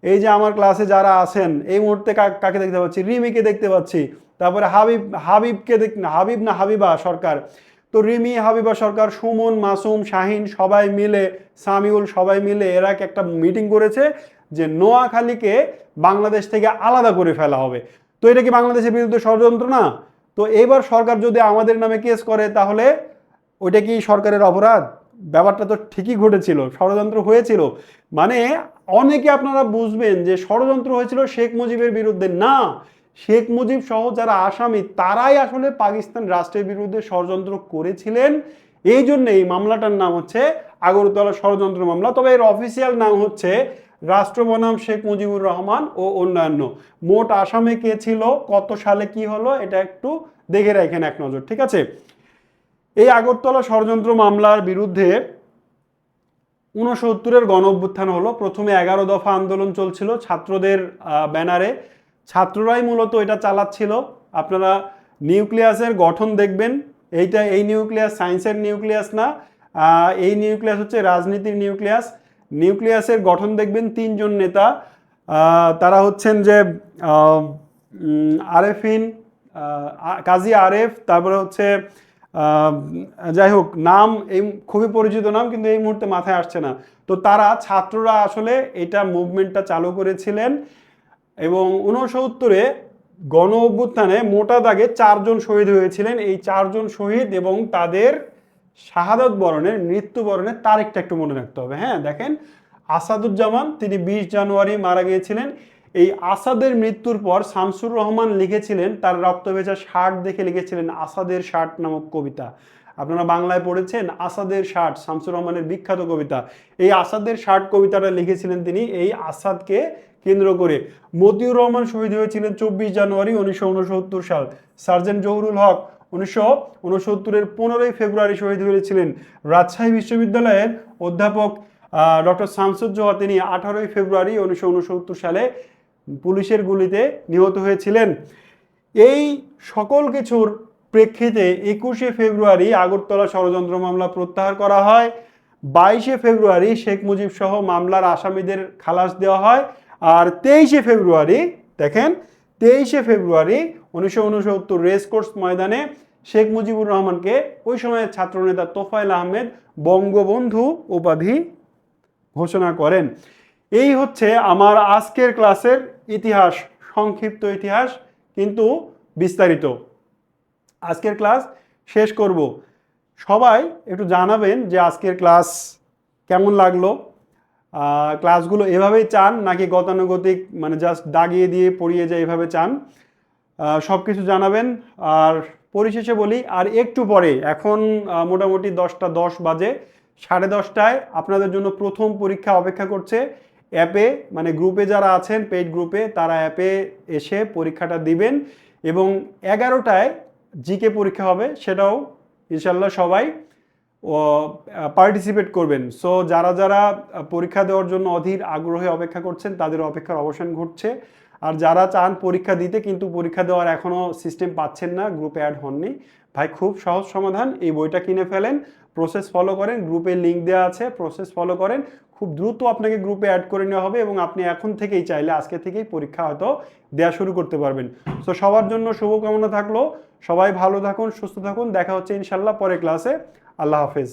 এই যে আমার ক্লাসে যারা আছেন এই মুহূর্তে কাকে দেখতে পাচ্ছি, রিমিকে দেখতে পাচ্ছি, তারপরে হাবিবকে হাবিব না হাবিবা সরকার, তো রিমি, হাবিবা সরকার, সুমন, মাসুম, শাহিন সবাই মিলে, সামিউল সবাই মিলে এরা একটা মিটিং করেছে যে নোয়াখালীকে বাংলাদেশ থেকে আলাদা করে ফেলা হবে। তো এটা কি বাংলাদেশের বিরুদ্ধে ষড়যন্ত্র না? তো এবার সরকার যদি আমাদের নামে কেস করে তাহলে ওইটা কি সরকারের অপরাধ? ব্যাপারটা তো ঠিকই ঘটেছিল, ষড়যন্ত্র হয়েছিল। মানে অনেকে আপনারা বুঝবেন যে ষড়যন্ত্র হয়েছিল শেখ মুজিবের বিরুদ্ধে না, শেখ মুজিব সহ যারা আসামি তারাই আসলে পাকিস্তান রাষ্ট্রের বিরুদ্ধে ষড়যন্ত্র করেছিলেন। এই জন্য এই মামলাটার নাম হচ্ছে আগরতলা ষড়যন্ত্র মামলা। তবে এর অফিসিয়াল নাম হচ্ছে রাষ্ট্র বনাম শেখ মুজিবুর রহমান ও অন্যান্য। মোট আসামে কে ছিল, কত সালে কি হলো, এটা একটু দেখে রাখেন এক নজর, ঠিক আছে। এই আগরতলা ষড়যন্ত্র মামলার বিরুদ্ধে 69-এর গণ অভ্যুত্থান হলো। প্রথমে 11 দফা আন্দোলন চলছিল ছাত্রদের ব্যানারে, ছাত্ররাই মূলত এটা চালাচ্ছিল। আপনারা নিউক্লিয়াসের গঠন দেখবেন, এই নিউক্লিয়াস সায়েন্সের নিউক্লিয়াস না, এই নিউক্লিয়াস হচ্ছে রাজনীতির নিউক্লিয়াস। নিউক্লিয়াসের গঠন দেখবেন 3 জন নেতা, তারা হচ্ছেন যে আরেফিন, কাজী আরেফ, তারপরে হচ্ছে যাই হোক নাম এই খুবই পরিচিত নাম, কিন্তু এই মুহূর্তে মাথায় আসছে না। তো তারা ছাত্ররা আসলে এটা মুভমেন্টটা চালু করেছিলেন এবং 69-এ গণ অভ্যুত্থানে মোটা দাগে 4 জন শহীদ হয়েছিলেন। এই 4 জন শহীদ এবং তাদের শাহাদাত বরণের, মৃত্যুবরণের তারিখটা একটু মনে রাখতে হবে। হ্যাঁ, দেখেন, আসাদুজ্জামান তিনি 20 জানুয়ারি মারা গিয়েছিলেন। এই আসাদের মৃত্যুর পর শামসুর রহমান লিখেছিলেন, তার রক্তভেজা শার্ট দেখে লিখেছিলেন আসাদের শার্ট নামক কবিতা। আপনারা বাংলায় পড়েছেন আসাদের শার্ট, শামসুর রহমানের বিখ্যাত কবিতা। এই আসাদের শার্ট কবিতাটা লিখেছিলেন তিনি এই আসাদকে কেন্দ্র করে। মতিউর রহমান শহীদ হয়েছিলেন 24 জানুয়ারি 1969 সাল। সার্জেন্ট জহুরুল হক 1969-এর 15 ফেব্রুয়ারি শহীদ হয়েছিলেন। রাজশাহী বিশ্ববিদ্যালয়ের অধ্যাপক ডক্টর শামসুজ্জোহা তিনি 18 ফেব্রুয়ারি 1969 সালে পুলিশের গুলিতে নিহত হয়েছিলেন। এই সকল কিছুর প্রেক্ষিতে 21 ফেব্রুয়ারি আগরতলা ষড়যন্ত্র মামলা প্রত্যাহার করা হয়। 22 ফেব্রুয়ারি শেখ মুজিব সহ মামলার আসামিদের খালাস দেওয়া হয়। আর 23 ফেব্রুয়ারি, দেখেন 23 ফেব্রুয়ারি 1969 রেসকোর্স ময়দানে শেখ মুজিবুর রহমানকে ওই সময়ের ছাত্রনেতা তোফায়েল আহমেদ বঙ্গবন্ধু উপাধি ঘোষণা করেন। এই হচ্ছে আমার আজকের ক্লাসের ইতিহাস, সংক্ষিপ্ত ইতিহাস কিন্তু বিস্তারিত। আজকের ক্লাস শেষ করব। সবাই একটু জানাবেন যে আজকের ক্লাস কেমন লাগলো। ক্লাসগুলো এভাবেই চান নাকি গতানুগতিক মানে জাস্ট দাগিয়ে দিয়ে পড়িয়ে যায় এভাবে চান, সব কিছু জানাবেন। আর পরিশেষে বলি, আর একটু পরে এখন মোটামুটি 10টা 10 বাজে, 10:30টায় আপনাদের জন্য প্রথম পরীক্ষা অপেক্ষা করছে। অ্যাপে মানে গ্রুপে যারা আছেন পেইড গ্রুপে তারা অ্যাপে এসে পরীক্ষাটা দিবেন এবং 11টায় জিকে পরীক্ষা হবে, সেটাও ইনশাল্লাহ সবাই পার্টিসিপেট করবেন। সো যারা যারা পরীক্ষা দেওয়ার জন্য অধীর আগ্রহে অপেক্ষা করছেন তাদের অপেক্ষার অবসান ঘটছে। আর যারা চান পরীক্ষা দিতে কিন্তু পরীক্ষা দেওয়ার এখনও সিস্টেম পাচ্ছেন না, গ্রুপে অ্যাড হননি, ভাই খুব সহজ সমাধান, এই বইটা কিনে ফেলেন, প্রসেস ফলো করেন, গ্রুপে লিঙ্ক দেওয়া আছে, প্রসেস ফলো করেন, খুব দ্রুত আপনাকে গ্রুপে অ্যাড করে নেওয়া হবে এবং আপনি এখন থেকেই চাইলে আজকে থেকেই পরীক্ষা হয়তো দেওয়া শুরু করতে পারবেন। সো সবার জন্য শুভকামনা থাকলো, সবাই ভালো থাকুন, সুস্থ থাকুন, দেখা হচ্ছে ইনশাল্লাহ পরের ক্লাসে। আল্লাহ হাফেজ।